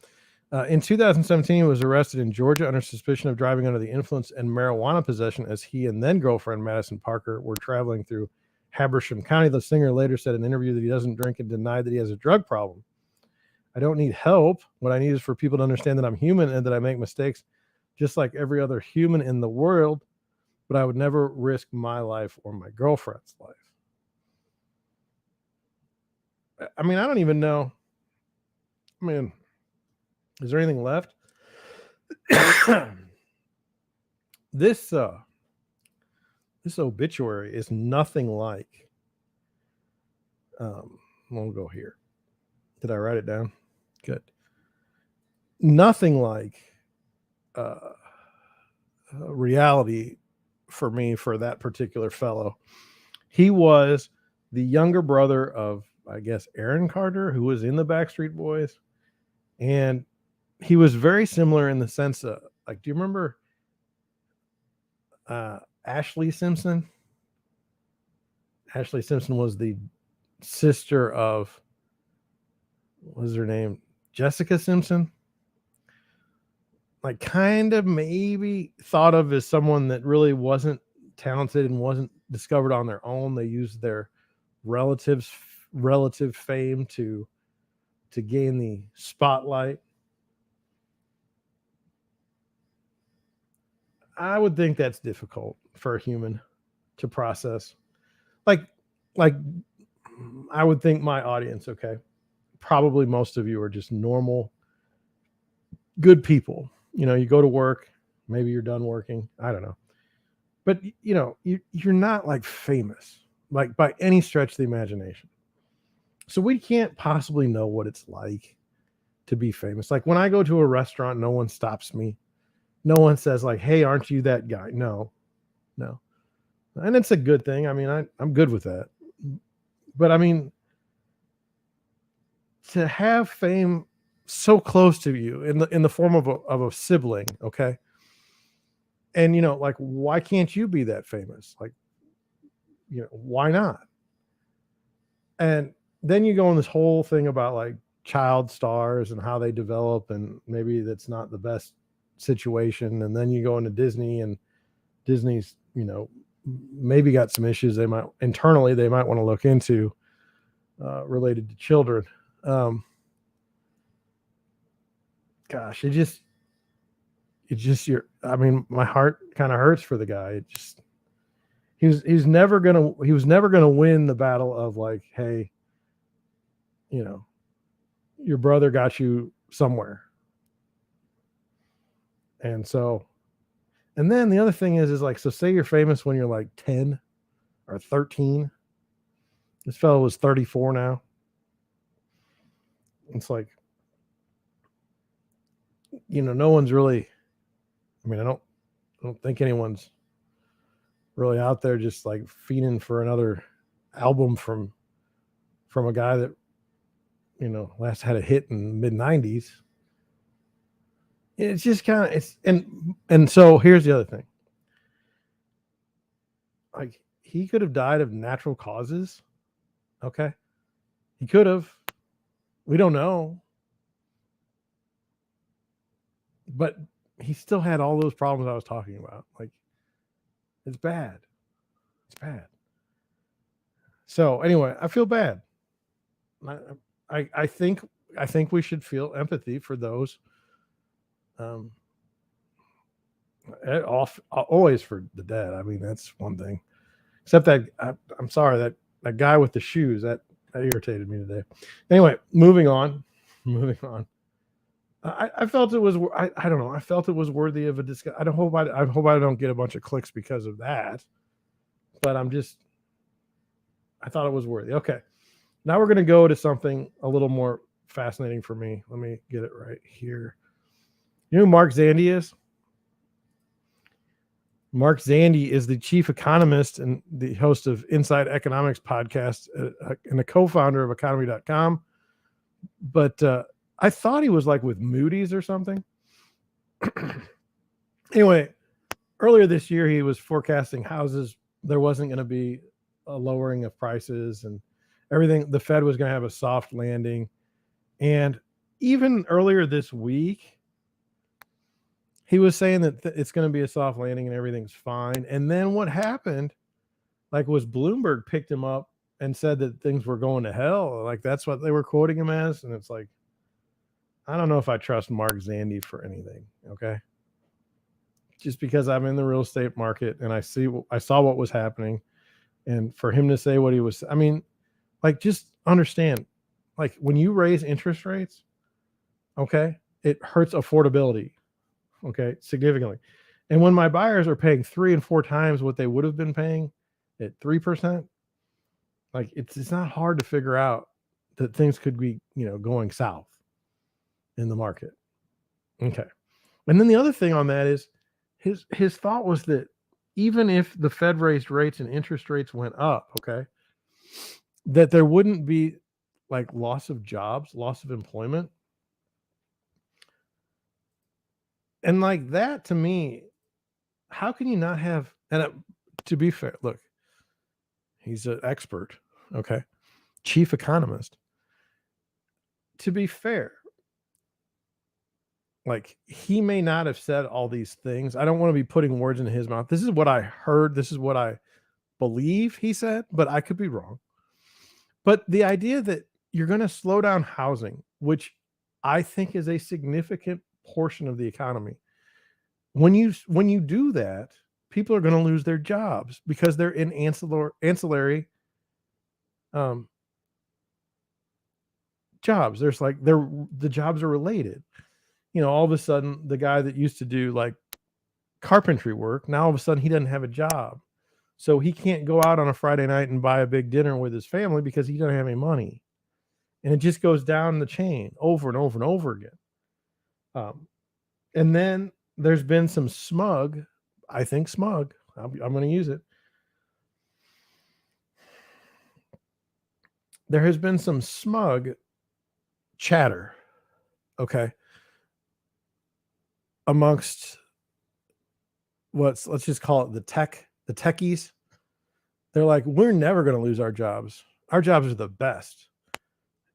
In 2017, he was arrested in Georgia under suspicion of driving under the influence and marijuana possession as he and then girlfriend Madison Parker were traveling through Habersham County. The singer later said in an interview that he doesn't drink and denied that he has a drug problem. "I don't need help. What I need is for people to understand that I'm human and that I make mistakes just like every other human in the world, but I would never risk my life or my girlfriend's life." I mean, I don't even know. I mean, is there anything left? This this obituary is nothing like. We'll go here. Did I write it down? Good. Nothing like reality for me for that particular fellow. He was the younger brother of, I guess, Aaron Carter, who was in the Backstreet Boys, and he was very similar in the sense of, like, do you remember Ashley Simpson? Ashley Simpson was the sister of, what was her name? Jessica Simpson. Like, kind of maybe thought of as someone that really wasn't talented and wasn't discovered on their own. They used their relative fame to gain the spotlight. I would think that's difficult for a human to process. Like I would think my audience, okay, probably most of you are just normal, good people. You know, you go to work, maybe you're done working, I don't know. But, you know, you're not like famous, like by any stretch of the imagination. So we can't possibly know what it's like to be famous. Like when I go to a restaurant, no one stops me. No one says like, hey, aren't you that guy? No. And it's a good thing. I mean, I'm good with that. But I mean, to have fame so close to you in the form of a sibling, okay? And, you know, like, why can't you be that famous? Like, you know, why not? And then you go on this whole thing about like child stars and how they develop, and maybe that's not the best situation. And then you go into Disney, and Disney's, you know, maybe got some issues they might internally they might want to look into related to children. Gosh, it just I mean, my heart kind of hurts for the guy. It just he was never gonna win the battle of like, hey, you know, your brother got you somewhere. And so, and then the other thing is like, so say you're famous when you're like 10 or 13. This fellow was 34 now. It's like, you know, no one's really, I mean, I don't think anyone's really out there just like fiending for another album from a guy that, you know, last had a hit in the mid 90s. It's just kind of, it's, and so here's the other thing. Like, he could have died of natural causes. Okay. He could have. We don't know. But he still had all those problems I was talking about. Like, it's bad. It's bad. So anyway, I feel bad. I think we should feel empathy for those. Always for the dead. I mean, that's one thing. Except that I'm sorry, that guy with the shoes that irritated me today. Anyway, moving on. I felt it was. I don't know. I felt it was worthy of a discussion. I hope I don't get a bunch of clicks because of that. But I thought it was worthy. Okay, now we're going to go to something a little more fascinating for me. Let me get it right here. You know who Mark Zandi is? Mark Zandi is the chief economist and the host of Inside Economics podcast and the co-founder of economy.com. But I thought he was like with Moody's or something. Anyway, earlier this year, he was forecasting houses. There wasn't going to be a lowering of prices and everything. The Fed was going to have a soft landing. And even earlier this week, he was saying that it's going to be a soft landing and everything's fine. And then what happened, like, was Bloomberg picked him up and said that things were going to hell. Like, that's what they were quoting him as. And it's like, I don't know if I trust Mark Zandi for anything. Okay. Just because I'm in the real estate market and I saw what was happening, and for him to say what he was, I mean, like, just understand, like when you raise interest rates, okay, it hurts affordability, okay, significantly. And when my buyers are paying 3 and 4 times what they would have been paying at 3%, like it's not hard to figure out that things could be, going south in the market. Okay. And then the other thing on that is his thought was that even if the Fed raised rates and interest rates went up, okay, that there wouldn't be like loss of jobs, loss of employment. And like that to me, how can you not have, to be fair, look, he's an expert, okay, chief economist. To be fair, like he may not have said all these things. I don't want to be putting words into his mouth. This is what I heard. This is what I believe he said, but I could be wrong. But the idea that you're going to slow down housing, which I think is a significant portion of the economy, when you do that, people are going to lose their jobs because they're in ancillary um, jobs. There's like the jobs are related. All of a sudden, the guy that used to do like carpentry work, now all of a sudden he doesn't have a job. So he can't go out on a Friday night and buy a big dinner with his family because he doesn't have any money. And it just goes down the chain over and over and over again. And then there's been some smug, I think smug, I'm going to use it. There has been some smug chatter, okay, amongst let's just call it the techies. They're like, we're never going to lose our jobs. Our jobs are the best.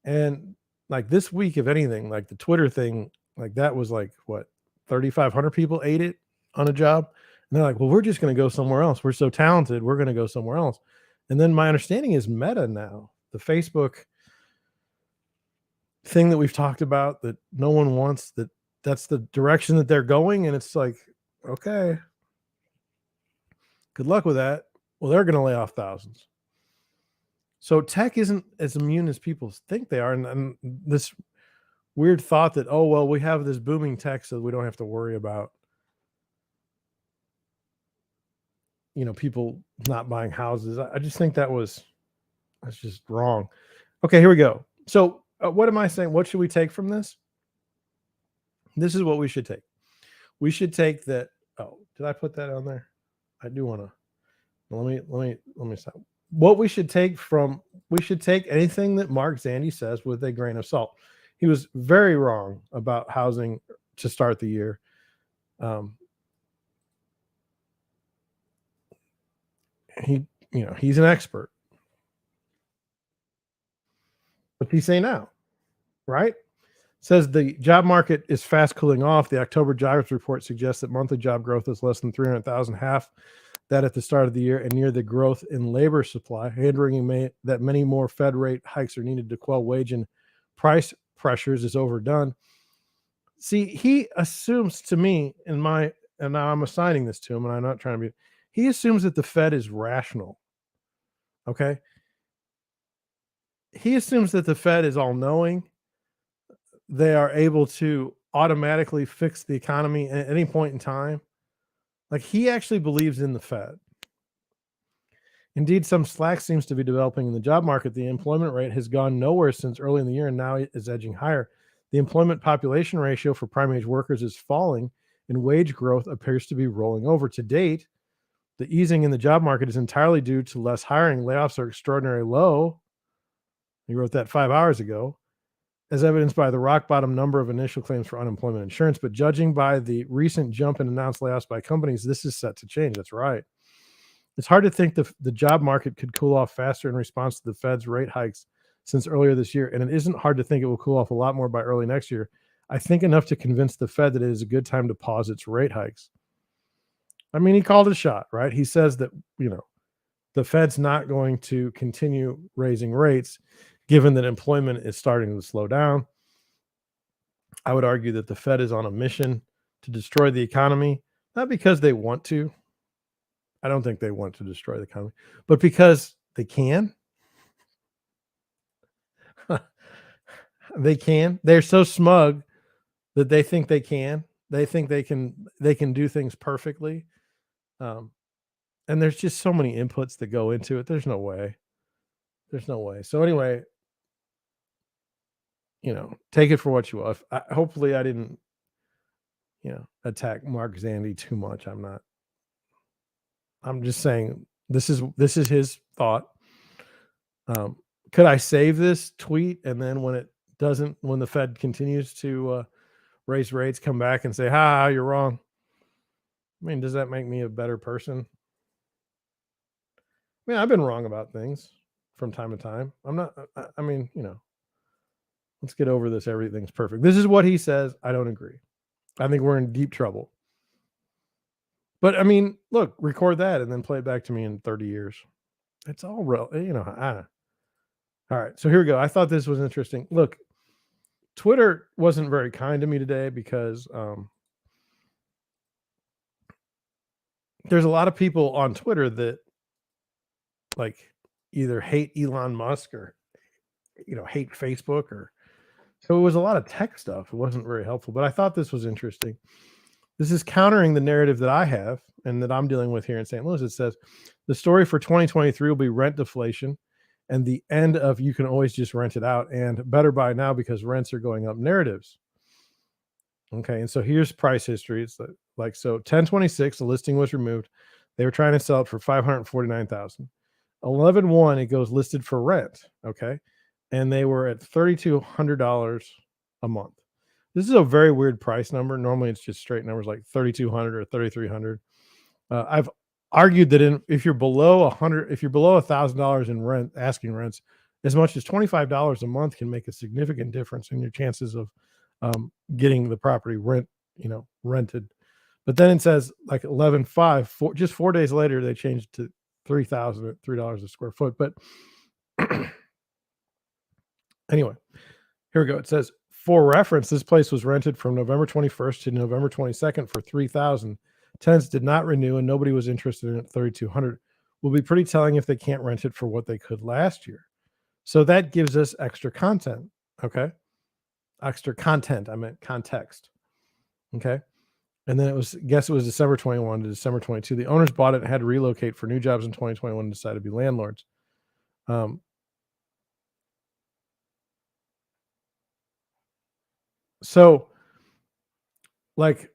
And like this week, if anything, like the Twitter thing, like that was like what 3,500 people ate it on a job. And they're like, well, we're just going to go somewhere else. We're so talented. We're going to go somewhere else. And then my understanding is Meta now, the Facebook thing that we've talked about that no one wants, that's the direction that they're going. And it's like, okay, good luck with that. Well, they're going to lay off thousands. So tech isn't as immune as people think they are. And this weird thought that, oh, well, we have this booming tech so we don't have to worry about, people not buying houses. I just think that's just wrong. Okay, here we go. So what am I saying? What should we take from this? This is what we should take. We should take that. Oh, did I put that on there? I do want to. Let me stop. What we should take anything that Mark Zandi says with a grain of salt. He was very wrong about housing to start the year. He's an expert. What's he say now? Right? Says the job market is fast cooling off. The October jobs report suggests that monthly job growth is less than 300,000, half that at the start of the year, and near the growth in labor supply, hindering that many more Fed rate hikes are needed to quell wage and price pressures is overdone. See, he assumes to me, and now I'm assigning this to him, and I'm not trying to be. He assumes that the Fed is rational. Okay, he assumes that the Fed is all knowing. They are able to automatically fix the economy at any point in time. Like he actually believes in the Fed. Indeed, some slack seems to be developing in the job market. The employment rate has gone nowhere since early in the year and now it is edging higher. The employment population ratio for prime age workers is falling and wage growth appears to be rolling over. To date, the easing in the job market is entirely due to less hiring. Layoffs are extraordinarily low. He wrote that 5 hours ago, as evidenced by the rock bottom number of initial claims for unemployment insurance. But judging by the recent jump in announced layoffs by companies, this is set to change. That's right. It's hard to think the job market could cool off faster in response to the Fed's rate hikes since earlier this year. And it isn't hard to think it will cool off a lot more by early next year. I think enough to convince the Fed that it is a good time to pause its rate hikes. I mean, he called a shot, right? He says that, the Fed's not going to continue raising rates given that employment is starting to slow down. I would argue that the Fed is on a mission to destroy the economy, not because they want to. I don't think they want to destroy the economy, but because they can. They can. They're so smug that they think they can. They think they can do things perfectly. Um, and there's just so many inputs that go into it. There's no way. There's no way. So anyway, take it for what you will. Hopefully I didn't, attack Mark Zandi too much. I'm not. I'm just saying this is his thought. Um, could I save this tweet and then when the Fed continues to raise rates, come back and say, "Ha, you're wrong." I mean, does that make me a better person? I mean, I've been wrong about things from time to time. I'm not. I mean, let's get over this. Everything's perfect. This is what he says. I don't agree. I think we're in deep trouble. But I mean, look, record that and then play it back to me in 30 years. It's all real, all right. So here we go. I thought this was interesting. Look, Twitter wasn't very kind to me today because there's a lot of people on Twitter that like either hate Elon Musk or hate Facebook or so it was a lot of tech stuff. It wasn't very helpful, but I thought this was interesting. This is countering the narrative that I have and that I'm dealing with here in St. Louis. It says the story for 2023 will be rent deflation and the end of you can always just rent it out and better buy now because rents are going up narratives. Okay, and so here's price history. It's like so 1026, the listing was removed. They were trying to sell it for 549,000. 11/1, it goes listed for rent. Okay, and they were at $3,200 a month. This is a very weird price number. Normally, it's just straight numbers like 3,200 or 3,300. I've argued that if you're below 100, if you're below $1,000 in rent, asking rents, as much as $25 a month can make a significant difference in your chances of getting the property rented. But then it says like 11/5, just 4 days later, they changed to 3,000 at $3 a square foot. But anyway, here we go. It says, for reference, this place was rented from November 21st to November 22nd for 3,000. Tenants did not renew and nobody was interested in it 3,200. Will be pretty telling if they can't rent it for what they could last year. So that gives us extra content. Okay. Extra content. I meant context. Okay. And then it was December 21 to December 22. The owners bought it and had to relocate for new jobs in 2021 and decided to be landlords. So like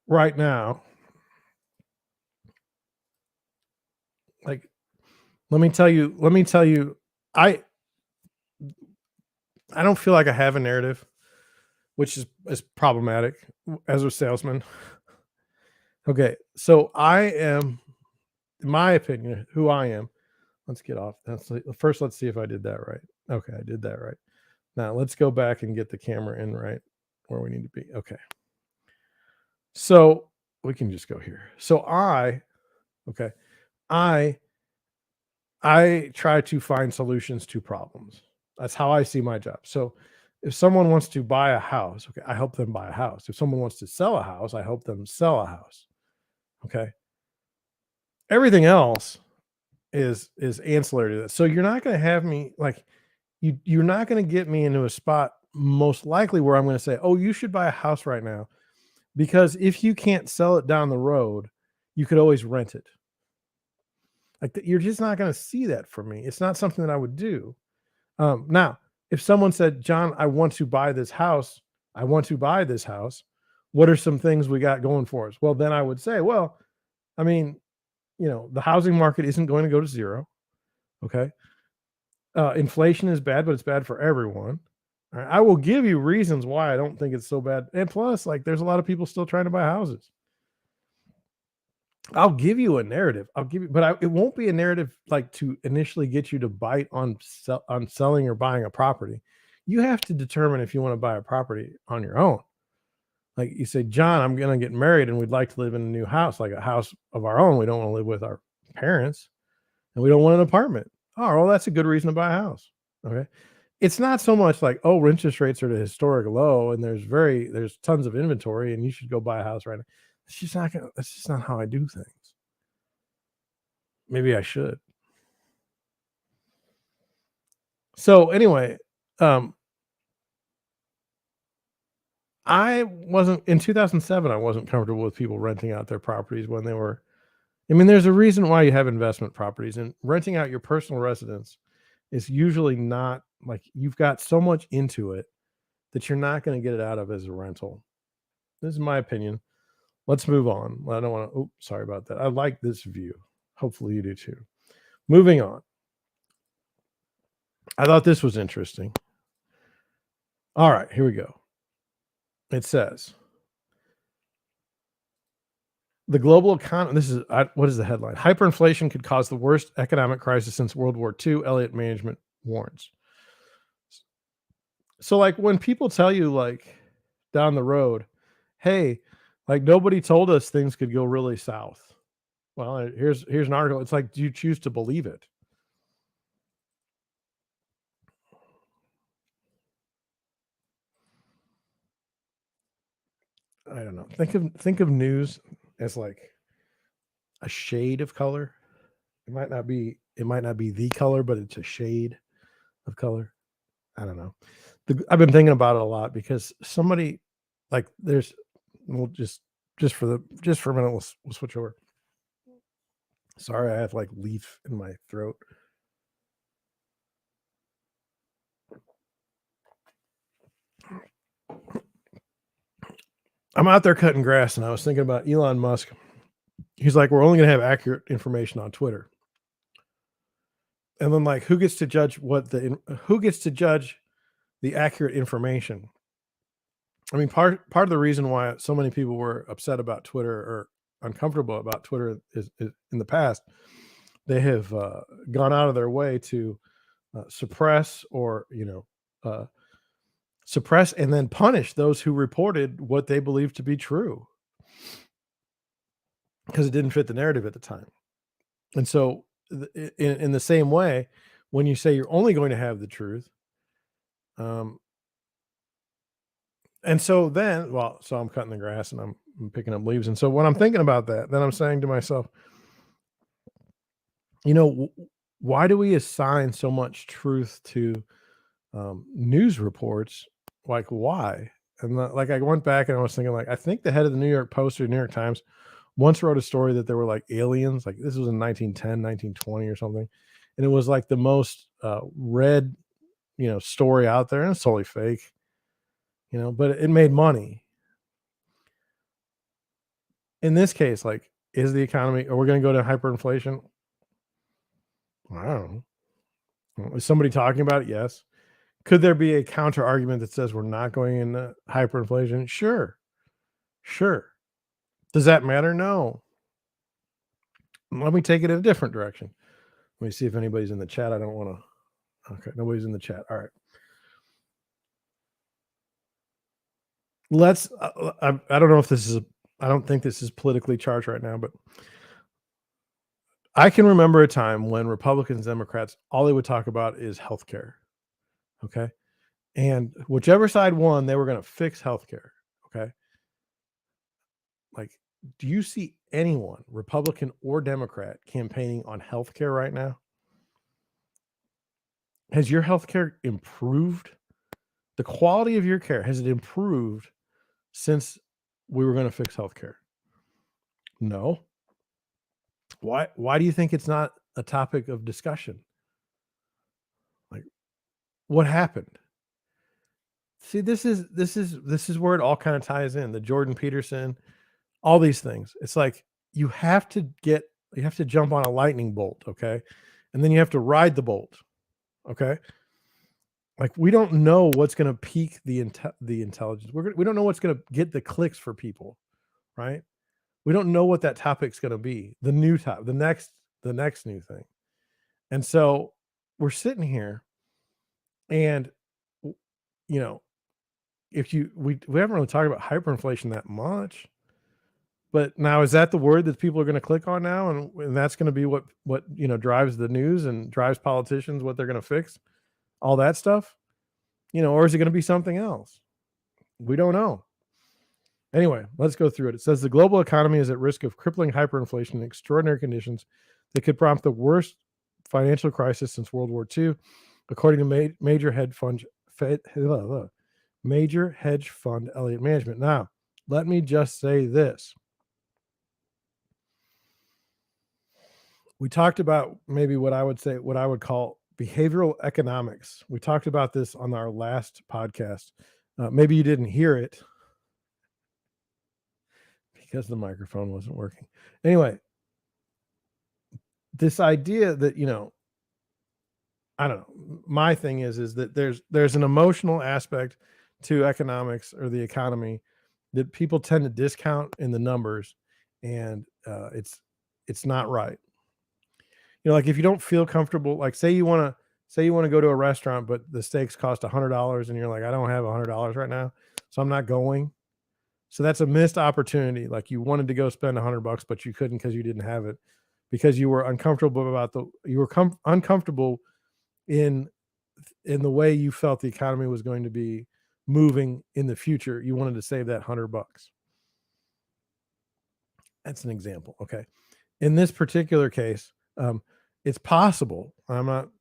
right now, like let me tell you, I don't feel like I have a narrative, which is problematic as a salesman. Okay, so I am, in my opinion, who I am. Let's get off. First. Let's see if I did that right. Okay, I did that right. Now let's go back and get the camera in right where we need to be. Okay, so we can just go here. So okay, I try to find solutions to problems. That's how I see my job. So if someone wants to buy a house, okay, I help them buy a house. If someone wants to sell a house, I help them sell a house. Okay. Everything else is ancillary to this. So you're not going to have me like you're not going to get me into a spot most likely where I'm going to say, "Oh, you should buy a house right now." Because if you can't sell it down the road, you could always rent it. Like you're just not going to see that from me. It's not something that I would do. Now, if someone said, "John, I want to buy this house. I want to buy this house. What are some things we got going for us?" Well, then I would say, well, I mean, the housing market isn't going to go to zero. Okay. Inflation is bad, but it's bad for everyone. All right, I will give you reasons why I don't think it's so bad. And plus, like, there's a lot of people still trying to buy houses. I'll give you a narrative. I'll give you, but it won't be a narrative like to initially get you to bite on selling or buying a property. You have to determine if you want to buy a property on your own. Like you say, John, I'm going to get married and we'd like to live in a new house, like a house of our own. We don't want to live with our parents and we don't want an apartment. Oh, well, that's a good reason to buy a house. Okay. It's not so much like, oh, interest rates are at a historic low and there's tons of inventory and you should go buy a house right now. That's just not how I do things. Maybe I should. So anyway, I wasn't in 2007. I wasn't comfortable with people renting out their properties when they were. I mean, there's a reason why you have investment properties, and renting out your personal residence is usually not like you've got so much into it that you're not going to get it out of as a rental. This is my opinion. Let's move on. I don't want to. Oh, sorry about that. I like this view. Hopefully, you do too. Moving on. I thought this was interesting. All right, here we go. It says the global economy. This is what is the headline? Hyperinflation could cause the worst economic crisis since World War II. Elliott Management warns. So, like, when people tell you, like, down the road, hey, like nobody told us things could go really south. Well, here's an article. It's like, do you choose to believe it? I don't know. Think of news as like a shade of color. It might not be the color, but it's a shade of color. I don't know. I've been thinking about it a lot because somebody like there's we'll just for a minute we'll switch over. Sorry, I have like leaf in my throat. I'm out there cutting grass and I was thinking about Elon Musk. He's like, we're only gonna have accurate information on Twitter. And then like who gets to judge who gets to judge the accurate information? I mean, part of the reason why so many people were upset about Twitter or uncomfortable about Twitter is in the past, they have gone out of their way to suppress or suppress and then punish those who reported what they believed to be true because it didn't fit the narrative at the time. And so, in the same way, when you say you're only going to have the truth, um, and so then, well, so I'm cutting the grass and I'm picking up leaves, and so when I'm thinking about that, then I'm saying to myself, you know, why do we assign so much truth to news reports? Like, why? And like, I went back and I was thinking, like, I think the head of the New York Post or New York Times once wrote a story that there were like aliens, like this was in 1910, 1920 or something. And it was like the most read, story out there. And it's totally fake, but it made money. In this case, like, is the economy, are we going to go to hyperinflation? I don't know. Is somebody talking about it? Yes. Could there be a counter argument that says we're not going into hyperinflation? Sure. Sure. Does that matter? No. Let me take it in a different direction. Let me see if anybody's in the chat. I don't want to. Okay, nobody's in the chat. All right. Let's. I don't know if this is. I don't think this is politically charged right now, but I can remember a time when Republicans, Democrats, all they would talk about is healthcare. Okay, and whichever side won, they were going to fix healthcare. Okay, like, do you see anyone, Republican or Democrat, campaigning on healthcare right now? Has your healthcare improved? The quality of your care, has it improved since we were going to fix healthcare? No. Why do you think it's not a topic of discussion? Like, what happened? See, this is where it all kind of ties in. The Jordan Peterson, all these things. It's like you have to jump on a lightning bolt, okay? And then you have to ride the bolt, okay? Like, we don't know what's going to pique the intelligence. We don't know what's going to get the clicks for people, right? We don't know what that topic's going to be. The new top, the next new thing. And so we're sitting here and you know, if you we haven't really talked about hyperinflation that much. But now is that the word that people are going to click on now and that's going to be what drives the news and drives politicians what they're going to fix? All that stuff? Or is it going to be something else? We don't know. Anyway, let's go through it. It says the global economy is at risk of crippling hyperinflation in extraordinary conditions that could prompt the worst financial crisis since World War II, according to major Major hedge fund Elliott Management. Now, let me just say this. We talked about maybe what I would call behavioral economics. We talked about this on our last podcast. Maybe you didn't hear it because the microphone wasn't working. Anyway, this idea that, I don't know. My thing is that there's an emotional aspect to economics or the economy that people tend to discount in the numbers, and it's not right. Like if you don't feel comfortable, like say you want to go to a restaurant, but the steaks cost $100, and you're like, I don't have $100 right now, so I'm not going. So that's a missed opportunity. Like you wanted to go spend $100, but you couldn't because you didn't have it, because you were uncomfortable uncomfortable in the way you felt the economy was going to be moving in the future. You wanted to save that $100. That's an example. Okay. In this particular case, it's possible.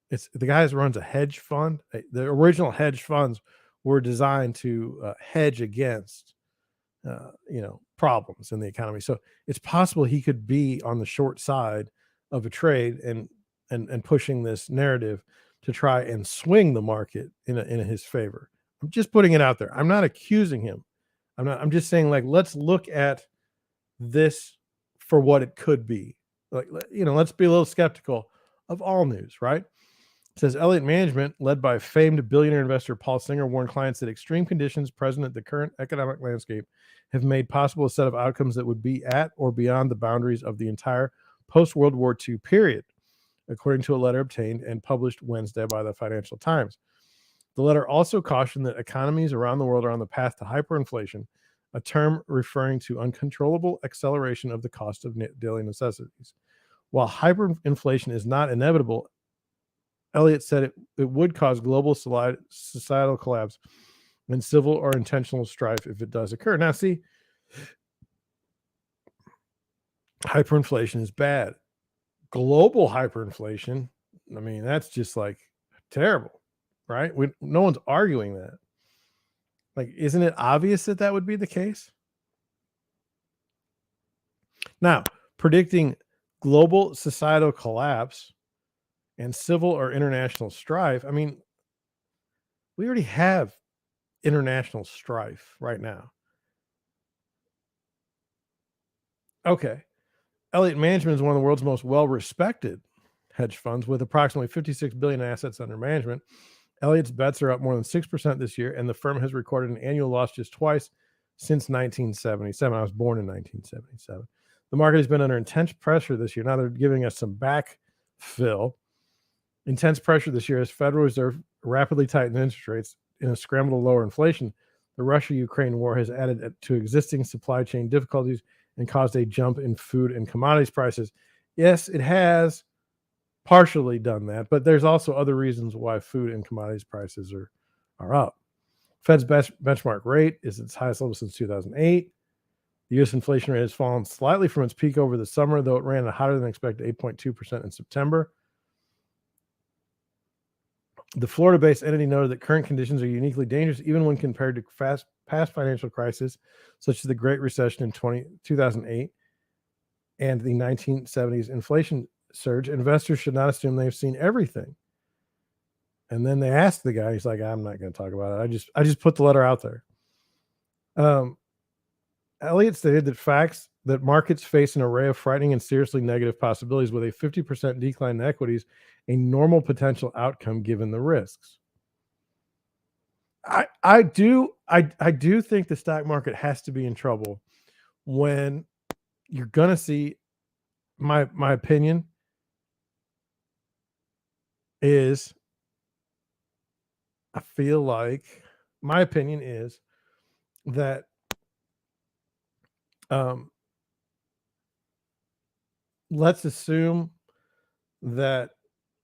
It's the guy who runs a hedge fund. The original hedge funds were designed to hedge against, problems in the economy. So it's possible he could be on the short side of a trade and pushing this narrative to try and swing the market in his favor. I'm just putting it out there. I'm not accusing him. I'm just saying, like, let's look at this for what it could be. Like, let's be a little skeptical of all news, right? It says Elliott Management, led by famed billionaire investor Paul Singer, warned clients that extreme conditions present at the current economic landscape have made possible a set of outcomes that would be at or beyond the boundaries of the entire post-World War II period, according to a letter obtained and published Wednesday by the Financial Times. The letter also cautioned that economies around the world are on the path to hyperinflation, a term referring to uncontrollable acceleration of the cost of daily necessities. While hyperinflation is not inevitable, Elliott said it would cause global societal collapse and civil or intentional strife if it does occur. Now, see, hyperinflation is bad. Global hyperinflation, I mean, that's just like terrible, right? No one's arguing that. Like, isn't it obvious that that would be the case? Now, predicting global societal collapse and civil or international strife, I mean, we already have international strife right now. Okay. Elliott Management is one of the world's most well-respected hedge funds with approximately $56 billion in assets under management. Elliott's bets are up more than 6% this year, and the firm has recorded an annual loss just twice since 1977. I was born in 1977. The market has been under intense pressure this year. Now they're giving us some backfill. Intense pressure this year as Federal Reserve rapidly tightened interest rates in a scramble to lower inflation. The Russia-Ukraine war has added to existing supply chain difficulties and caused a jump in food and commodities prices. Yes, it has partially done that, but there's also other reasons why food and commodities prices are up. Fed's benchmark rate is its highest level since 2008. The U.S. inflation rate has fallen slightly from its peak over the summer, though it ran at hotter than expected 8.2% in September. The Florida-based entity noted that current conditions are uniquely dangerous even when compared to past financial crises, such as the Great Recession in 2008 and the 1970s inflation surge. Investors should not assume they've seen everything. And then they asked the guy, he's like, I'm not going to talk about it. I just put the letter out there. Elliott stated that markets face an array of frightening and seriously negative possibilities, with a 50% decline in equities a normal potential outcome given the risks. I do think the stock market has to be in trouble when you're going to see, my opinion is, I feel like my opinion is that let's assume that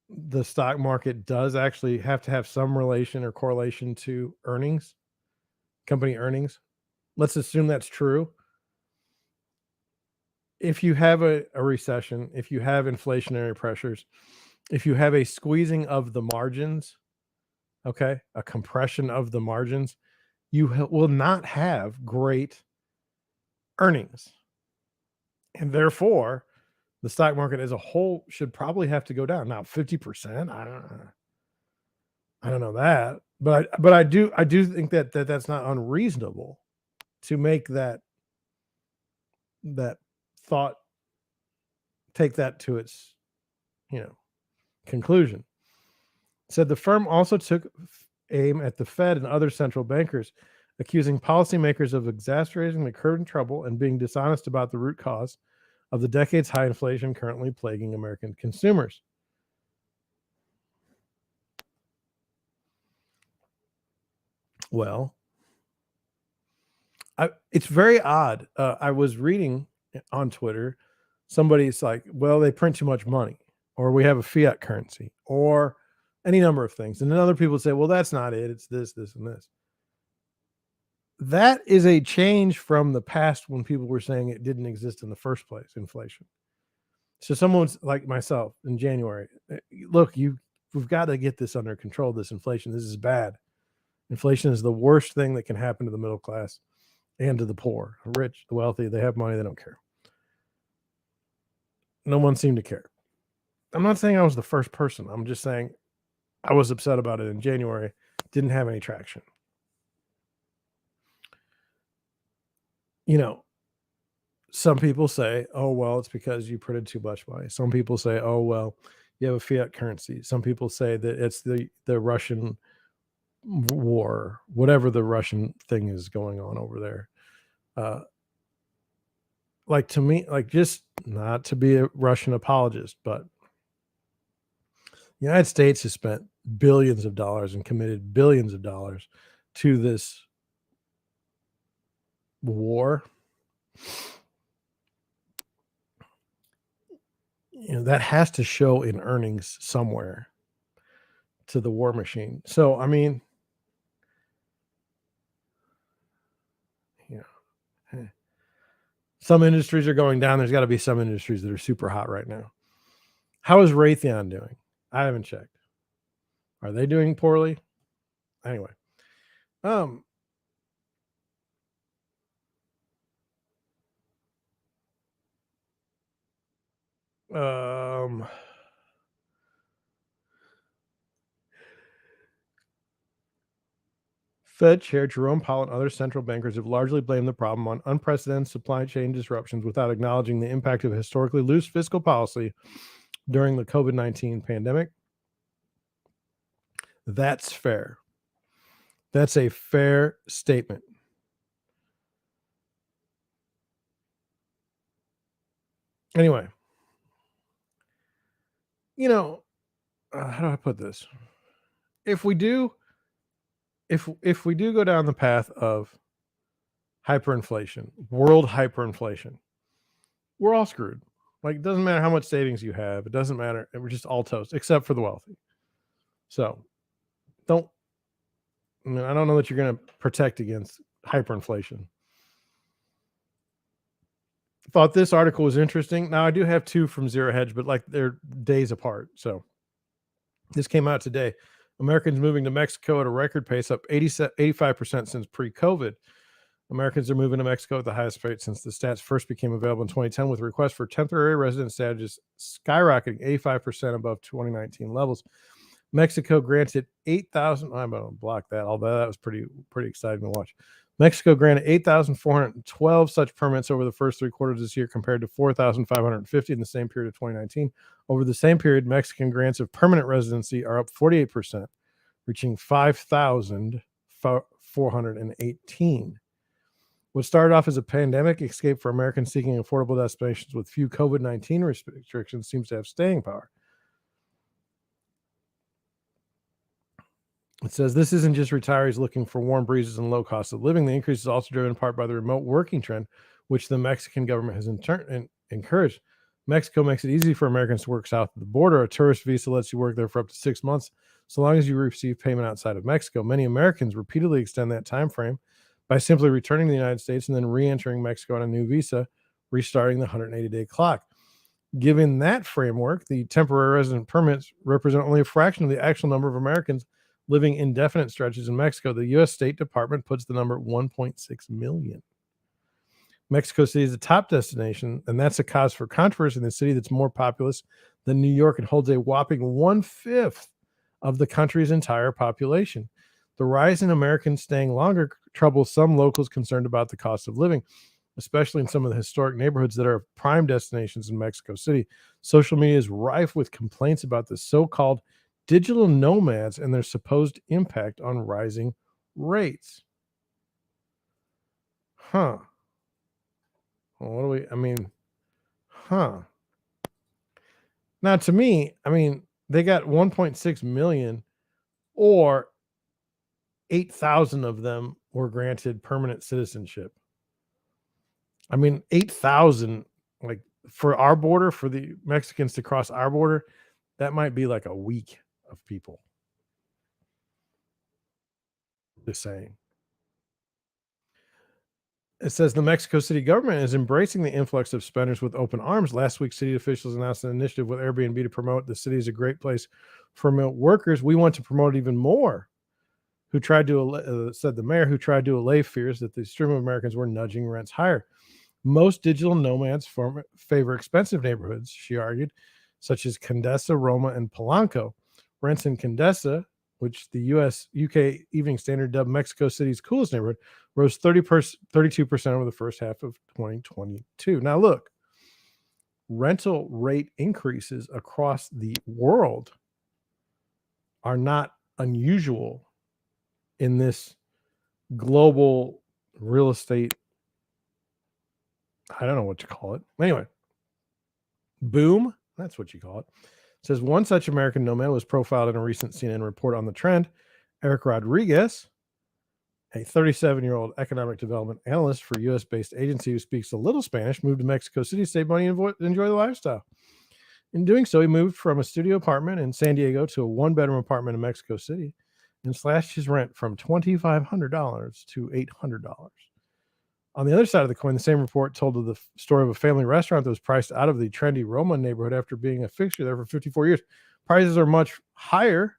the stock market does actually have to have some relation or correlation to earnings, company earnings. Let's assume that's true. If you have a recession, if you have inflationary pressures, if you have a squeezing of the margins, okay, a compression of the margins, will not have great earnings. And therefore, the stock market as a whole should probably have to go down. Now, 50%, I don't know that, but I do think that's not unreasonable to make that thought, take that to its, conclusion. Said the firm also took aim at the Fed and other central bankers, accusing policymakers of exacerbating the current trouble and being dishonest about the root cause of the decades high inflation currently plaguing American consumers. Well, it's very odd. I was reading on Twitter, somebody's like, well, they print too much money, or we have a fiat currency, or any number of things. And then other people say, well, that's not it. It's this, this, and this. That is a change from the past when people were saying it didn't exist in the first place, inflation. So someone's like myself in January, look, we've got to get this under control, this inflation. This is bad. Inflation is the worst thing that can happen to the middle class and to the poor, the rich, the wealthy. They have money, they don't care. No one seemed to care. I'm not saying I was the first person. I'm just saying I was upset about it in January. Didn't have any traction. Some people say, oh, well, it's because you printed too much money. Some people say, oh, well, you have a fiat currency. Some people say that it's the Russian war, whatever the Russian thing is going on over there. To me, just not to be a Russian apologist, but the United States has spent billions of dollars and committed billions of dollars to this war. That has to show in earnings somewhere to the war machine. So, I mean, some industries are going down. There's got to be some industries that are super hot right now. How is Raytheon doing? I haven't checked. Are they doing poorly? Anyway, Fed Chair Jerome Powell and other central bankers have largely blamed the problem on unprecedented supply chain disruptions without acknowledging the impact of historically loose fiscal policy during the COVID-19 pandemic. That's fair. That's a fair statement. Anyway, how do I put this? If we do go down the path of hyperinflation, world hyperinflation, we're all screwed. It doesn't matter how much savings you have. It doesn't matter. We're just all toast, except for the wealthy. So I don't know that you're going to protect against hyperinflation. Thought this article was interesting. Now, I do have two from Zero Hedge, but they're days apart. So this came out today. Americans moving to Mexico at a record pace, up 85% since pre-COVID. Americans are moving to Mexico at the highest rate since the stats first became available in 2010, with requests for temporary resident status skyrocketing 85% above 2019 levels. Mexico granted 8,000. I'm going to block that, although that was pretty exciting to watch. Mexico granted 8,412 such permits over the first 3 quarters this year, compared to 4,550 in the same period of 2019. Over the same period, Mexican grants of permanent residency are up 48%, reaching 5,418. What started off as a pandemic escape for Americans seeking affordable destinations with few COVID-19 restrictions seems to have staying power. It says this isn't just retirees looking for warm breezes and low cost of living. The increase is also driven in part by the remote working trend, which the Mexican government has in turn encouraged. Mexico makes it easy for Americans to work south of the border. A tourist visa lets you work there for up to 6 months, so long as you receive payment outside of Mexico. Many Americans repeatedly extend that time frame by simply returning to the United States and then re-entering Mexico on a new visa, restarting the 180-day clock. Given that framework, the temporary resident permits represent only a fraction of the actual number of Americans living indefinite stretches in Mexico. The U.S. State Department puts the number at 1.6 million. Mexico City is the top destination, and that's a cause for controversy in the city that's more populous than New York and holds a whopping 1/5 of the country's entire population. The rise in Americans staying longer troubles some locals concerned about the cost of living, especially in some of the historic neighborhoods that are prime destinations in Mexico City. Social media is rife with complaints about the so-called digital nomads and their supposed impact on rising rates. Huh. Well, what do we, I mean, huh. Now, to me, I mean, they got 1.6 million, or 8,000 of them were granted permanent citizenship. I mean, 8,000, like for our border, for the Mexicans to cross our border, that might be like a week of people. Just saying. It says the Mexico City government is embracing the influx of spenders with open arms. Last week, city officials announced an initiative with Airbnb to promote the city as a great place for remote workers. We want to promote even more. Who tried to said the mayor, who tried to allay fears that the stream of Americans were nudging rents higher. Most digital nomads favor expensive neighborhoods, she argued, such as Condesa, Roma, and Polanco. Rents in Condesa, which the UK Evening Standard dubbed Mexico City's coolest neighborhood, rose 32% over the first half of 2022. Now, look, rental rate increases across the world are not unusual in this global real estate, I don't know what you call it. Anyway, boom, that's what you call it. It says one such American nomad was profiled in a recent CNN report on the trend. Eric Rodriguez, a 37-year-old economic development analyst for U.S.-based agency who speaks a little Spanish, moved to Mexico City to save money and enjoy the lifestyle. In doing so, he moved from a studio apartment in San Diego to a one-bedroom apartment in Mexico City and slashed his rent from $2,500 to $800. On the other side of the coin, the same report told of the story of a family restaurant that was priced out of the trendy Roma neighborhood after being a fixture there for 54 years. Prices are much higher,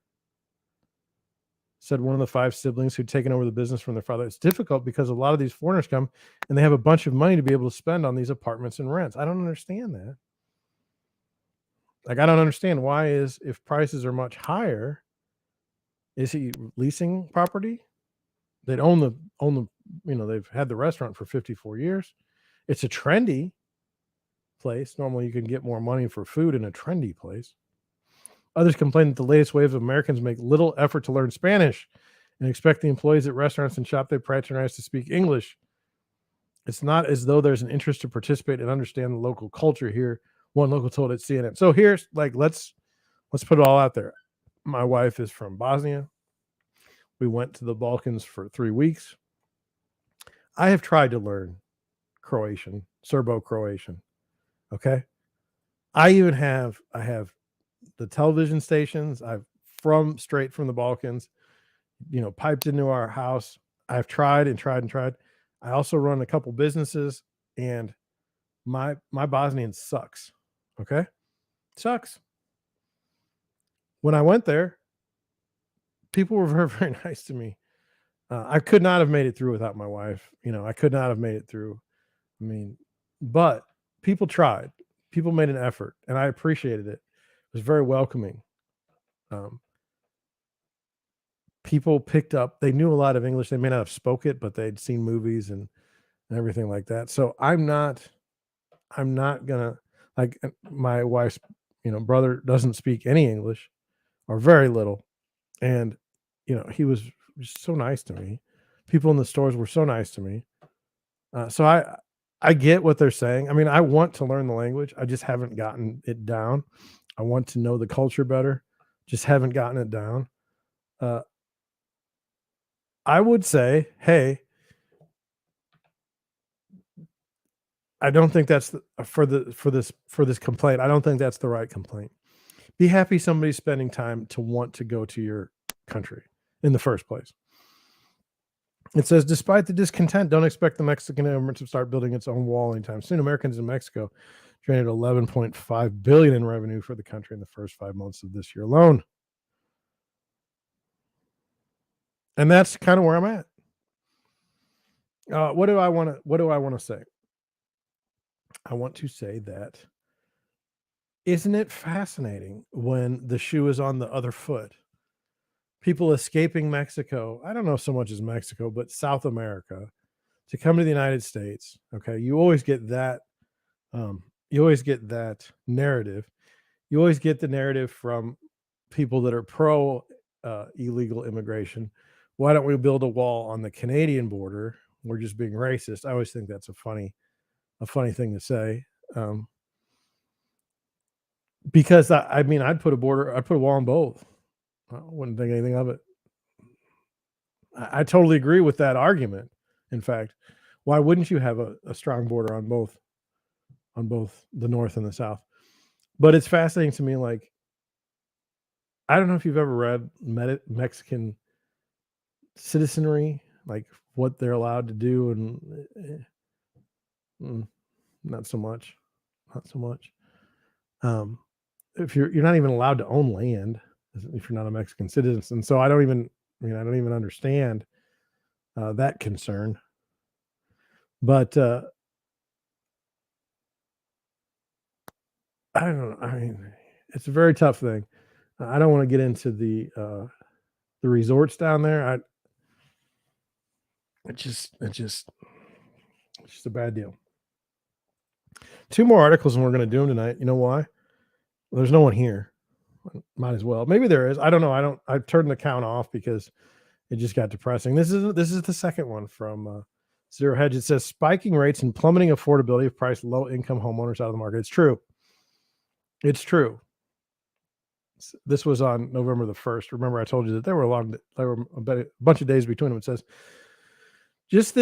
said one of the 5 siblings who'd taken over the business from their father. It's difficult because a lot of these foreigners come and they have a bunch of money to be able to spend on these apartments and rents. I don't understand that. Like, I don't understand why if prices are much higher, is he leasing property? They'd own the, they've had the restaurant for 54 years. It's a trendy place. Normally you can get more money for food in a trendy place. Others complain that the latest wave of Americans make little effort to learn Spanish and expect the employees at restaurants and shop they patronize to speak English. It's not as though there's an interest to participate and understand the local culture here. One local told at CNN. So here's let's put it all out there. My wife is from Bosnia. We went to the Balkans for 3 weeks. I have tried to learn Croatian, Serbo-Croatian. Okay. I have the television stations. I've straight from the Balkans, piped into our house. I've tried and tried and tried. I also run a couple businesses, and my Bosnian sucks. Okay. Sucks. When I went there, people were very, very nice to me. I could not have made it through without my wife. I could not have made it through. But people tried. People made an effort, and I appreciated it. It was very welcoming. People picked up. They knew a lot of English. They may not have spoke it, but they'd seen movies and everything like that. So I'm not gonna, like, my wife's, brother doesn't speak any English or very little. And, he was just so nice to me. People in the stores were so nice to me. So I get what they're saying. I want to learn the language. I just haven't gotten it down. I want to know the culture better. Just haven't gotten it down. I would say, hey, I don't think that's for this complaint. I don't think that's the right complaint. Be happy somebody's spending time to want to go to your country in the first place. It says, despite the discontent, don't expect the Mexican government to start building its own wall anytime soon. Americans in Mexico generated $11.5 billion in revenue for the country in the first 5 months of this year alone. And that's kind of where I'm at. What do I want to say? I want to say that isn't it fascinating when the shoe is on the other foot? People escaping Mexico. I don't know so much as Mexico, but South America to come to the United States. Okay. You always get that. You always get that narrative. You always get the narrative from people that are pro illegal immigration. Why don't we build a wall on the Canadian border? We're just being racist. I always think that's a funny thing to say. Because I mean, I'd put a wall on both. I wouldn't think anything of it. I totally agree with that argument. In fact, why wouldn't you have a strong border on both the North and the South? But it's fascinating to me. Like, I don't know if you've ever read Mexican citizenry, like what they're allowed to do, and not so much, not so much. If you're not even allowed to own land if you're not a Mexican citizen, so I don't even understand that concern. But I don't know. I mean, it's a very tough thing. I don't want to get into the resorts down there. It's just a bad deal. 2 more articles and we're going to do them tonight. You know why? Well, there's no one here. Might as well. Maybe there is. I don't know. I've turned the count off because it just got depressing. This is the second one from Zero Hedge. It says spiking rates and plummeting affordability have priced low income homeowners out of the market. It's true. It's true. This was on November the 1st. Remember, I told you that there were a bunch of days between them. It says just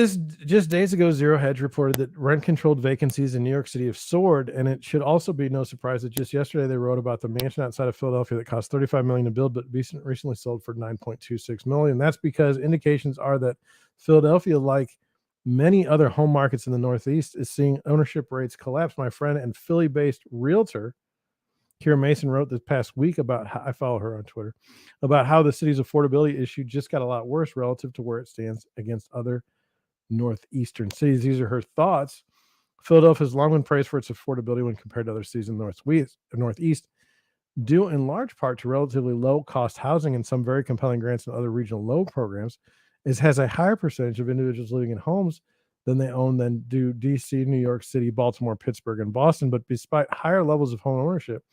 days ago, Zero Hedge reported that rent-controlled vacancies in New York City have soared, and it should also be no surprise that just yesterday they wrote about the mansion outside of Philadelphia that cost $35 million to build, but recently sold for $9.26 million. That's because indications are that Philadelphia, like many other home markets in the Northeast, is seeing ownership rates collapse. My friend and Philly-based realtor Kira Mason wrote this past week about how I follow her on Twitter about how the city's affordability issue just got a lot worse relative to where it stands against other northeastern cities. These are her thoughts. Philadelphia has long been praised for its affordability when compared to other cities in the Northeast, due in large part to relatively low-cost housing and some very compelling grants and other regional loan programs. It has a higher percentage of individuals living in homes than they own than do D.C., New York City, Baltimore, Pittsburgh, and Boston. But despite higher levels of home ownership,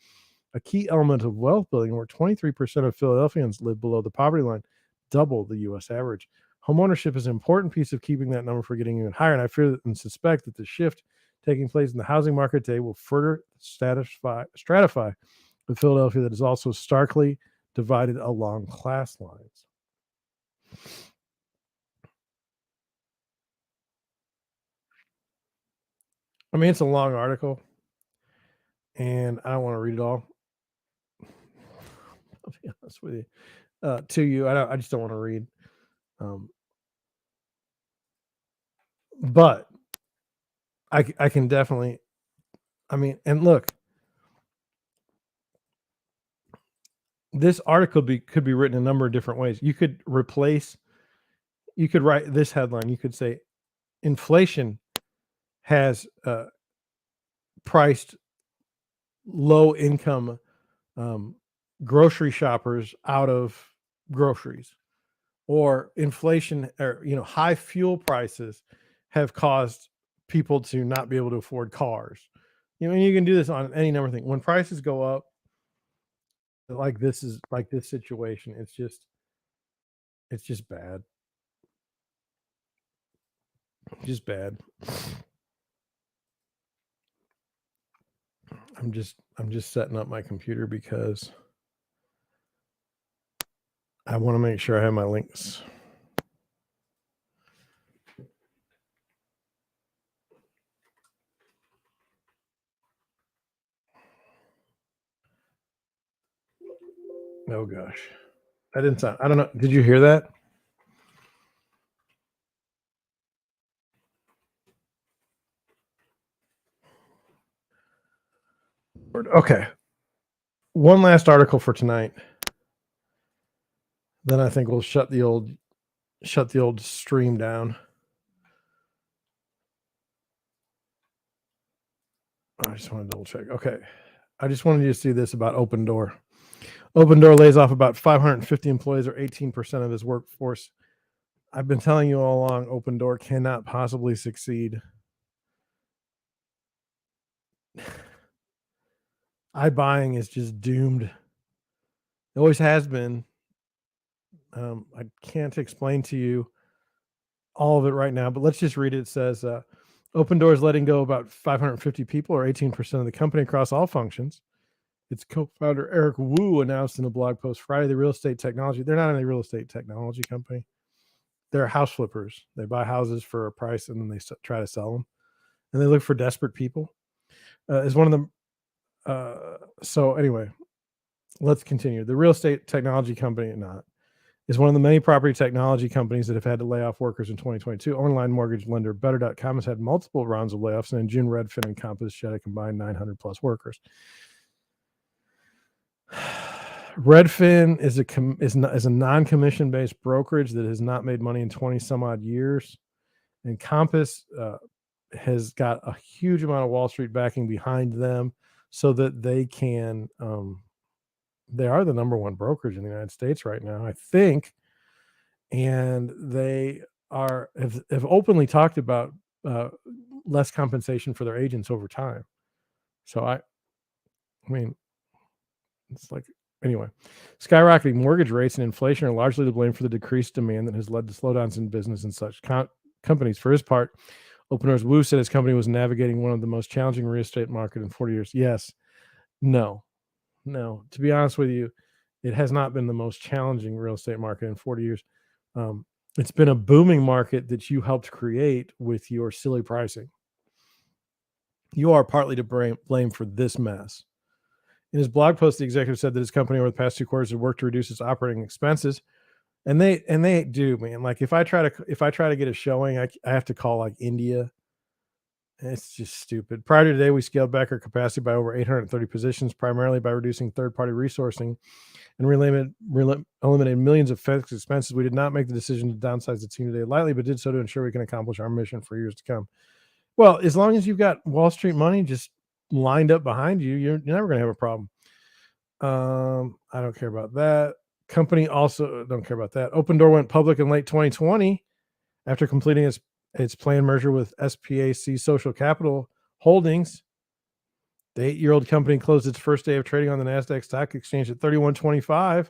a key element of wealth building, where 23% of Philadelphians live below the poverty line, double the U.S. average. Homeownership is an important piece of keeping that number from getting even higher, and I fear and suspect that the shift taking place in the housing market today will further stratify the Philadelphia that is also starkly divided along class lines. I mean, it's a long article, and I don't want to read it all. I'll be honest with you. To you, I just don't want to read. But I can definitely. I mean, and look, this article could be written a number of different ways. You could write this headline. You could say, inflation has priced low income grocery shoppers out of groceries, or inflation, or high fuel prices have caused people to not be able to afford cars. You can do this on any number of things. When prices go up, like this situation, it's just bad. Just bad. I'm just setting up my computer because I want to make sure I have my links. Oh gosh. That didn't sound, I don't know. Did you hear that? Okay. One last article for tonight. Then I think we'll shut the old shut the old stream down. I just want to double check. Okay. I just wanted you to see this about Opendoor. Opendoor lays off about 550 employees, or 18% of his workforce. I've been telling you all along, Opendoor cannot possibly succeed. iBuying is just doomed. It always has been. I can't explain to you all of it right now, but let's just read it. It says, Opendoor is letting go about 550 people, or 18% of the company, across all functions. Its co-founder Eric Wu announced in a blog post Friday. The real estate technology, they're not a real estate technology company. They're house flippers. They buy houses for a price and then they try to sell them. And they look for desperate people. Is one of them. So anyway, let's continue. The real estate technology company is one of the many property technology companies that have had to lay off workers in 2022. Online mortgage lender Better.com has had multiple rounds of layoffs, and in June, Redfin and Compass shed a combined 900 plus workers. Redfin is a non-commission based brokerage that has not made money in 20 some odd years, and Compass has got a huge amount of Wall Street backing behind them, so that they can. They are the number one brokerage in the United States right now, I think, and they have openly talked about less compensation for their agents over time. So I mean, it's like. Anyway, skyrocketing mortgage rates and inflation are largely to blame for the decreased demand that has led to slowdowns in business and such companies. For his part, Opendoor's Wu said his company was navigating one of the most challenging real estate market in 40 years. Yes. No. To be honest with you, it has not been the most challenging real estate market in 40 years. It's been a booming market that you helped create with your silly pricing. You are partly to blame for this mess. In his blog post, the executive said that his company over the past 2 quarters had worked to reduce its operating expenses, and they do, man. Like if I try to get a showing, I have to call like India. It's just stupid. Prior to today, we scaled back our capacity by over 830 positions, primarily by reducing third-party resourcing and eliminated millions of fixed expenses. We did not make the decision to downsize the team today lightly, but did so to ensure we can accomplish our mission for years to come. Well, as long as you've got Wall Street money just lined up behind you, you're never going to have a problem. I don't care about that. Company also don't care about that. Opendoor went public in late 2020 after completing its planned merger with SPAC Social Capital Holdings. The 8-year-old company closed its first day of trading on the NASDAQ stock exchange at $31.25,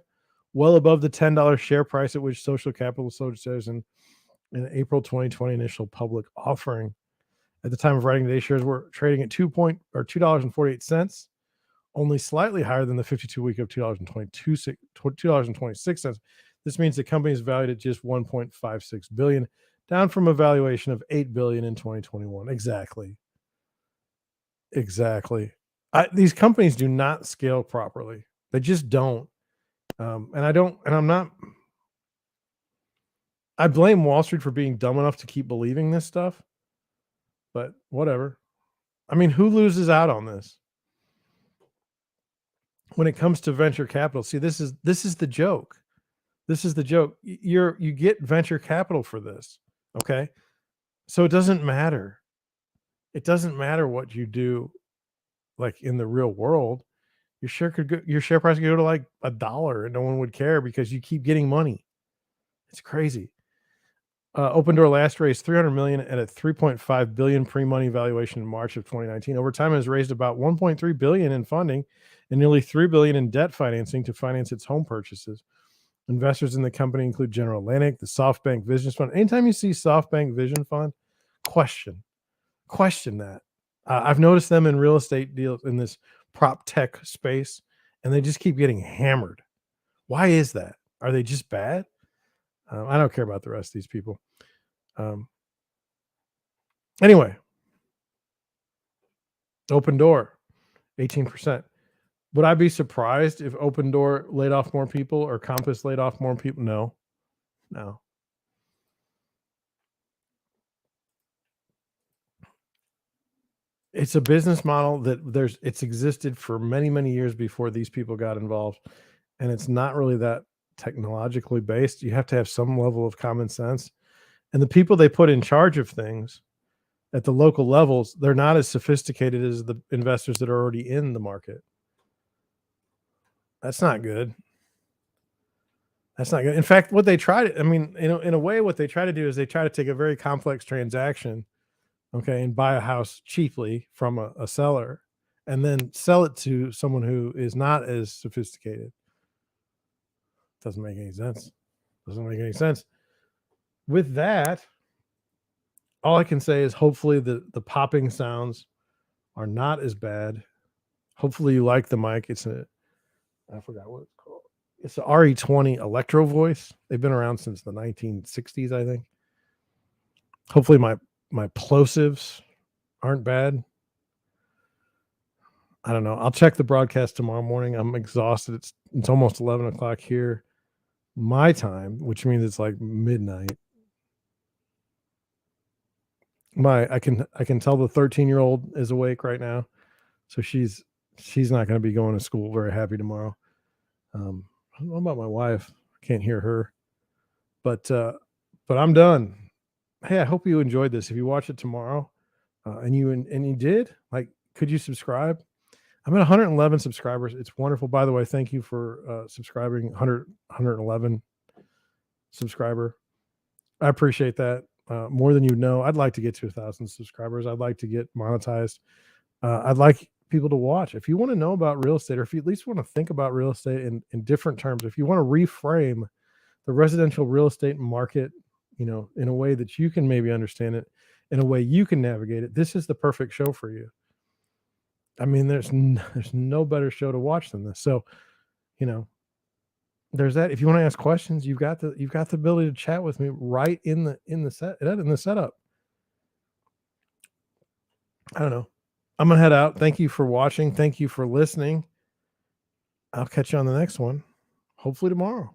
well above the $10 share price at which Social Capital sold shares in April 2020 initial public offering. At the time of writing, today's shares were trading at $2.48, only slightly higher than the 52-week of $2.26. This means the company is valued at just $1.56 billion, down from a valuation of $8 billion in 2021. Exactly. These companies do not scale properly. They just don't. I blame Wall Street for being dumb enough to keep believing this stuff, but whatever. I mean, who loses out on this? When it comes to venture capital, see, this is the joke. This is the joke. You get venture capital for this, okay? So it doesn't matter. It doesn't matter what you do, like in the real world. Your share price could go to like $1, and no one would care because you keep getting money. It's crazy. Opendoor last raised $300 million at a $3.5 billion pre-money valuation in March of 2019. Over time, it has raised about $1.3 billion in funding and nearly $3 billion in debt financing to finance its home purchases. Investors in the company include General Atlantic, the SoftBank Vision Fund. Anytime you see SoftBank Vision Fund, question that. I've noticed them in real estate deals in this prop tech space, and they just keep getting hammered. Why is that? Are they just bad? I don't care about the rest of these people. Anyway, Opendoor, 18%. Would I be surprised if Opendoor laid off more people or Compass laid off more people? No. It's a business model that it's existed for many, many years before these people got involved. And it's not really that technologically based. You have to have some level of common sense. And the people they put in charge of things at the local levels, they're not as sophisticated as the investors that are already in the market. That's not good. That's not good. In fact, what they try to, I mean, in a way, what they try to do is they try to take a very complex transaction, okay, and buy a house cheaply from a seller and then sell it to someone who is not as sophisticated. Doesn't make any sense. Doesn't make any sense. With that, all I can say is hopefully the popping sounds are not as bad. Hopefully you like the mic. I forgot what it's called. It's the RE20 Electro Voice. They've been around since the 1960s, I think. Hopefully my plosives aren't bad. I don't know. I'll check the broadcast tomorrow morning. I'm exhausted. It's almost 11 o'clock here, my time, which means it's like midnight. I can tell the 13-year-old is awake right now, so she's not going to be going to school very happy tomorrow. I don't know about my wife. I can't hear her, but I'm done. Hey, I hope you enjoyed this. If you watch it tomorrow, and you did, like, could you subscribe? I'm at 111 subscribers. It's wonderful. By the way, thank you for subscribing. 111 subscriber. I appreciate that more than you know. I'd like to get to 1,000 subscribers. I'd like to get monetized. I'd like people to watch. If you want to know about real estate, or if you at least want to think about real estate in different terms, if you want to reframe the residential real estate market, in a way that you can maybe understand it, in a way you can navigate it, this is the perfect show for you. I mean, there's no better show to watch than this. So, there's that. If you want to ask questions, you've got the ability to chat with me right in the setup. I don't know. I'm gonna head out. Thank you for watching. Thank you for listening. I'll catch you on the next one, hopefully tomorrow.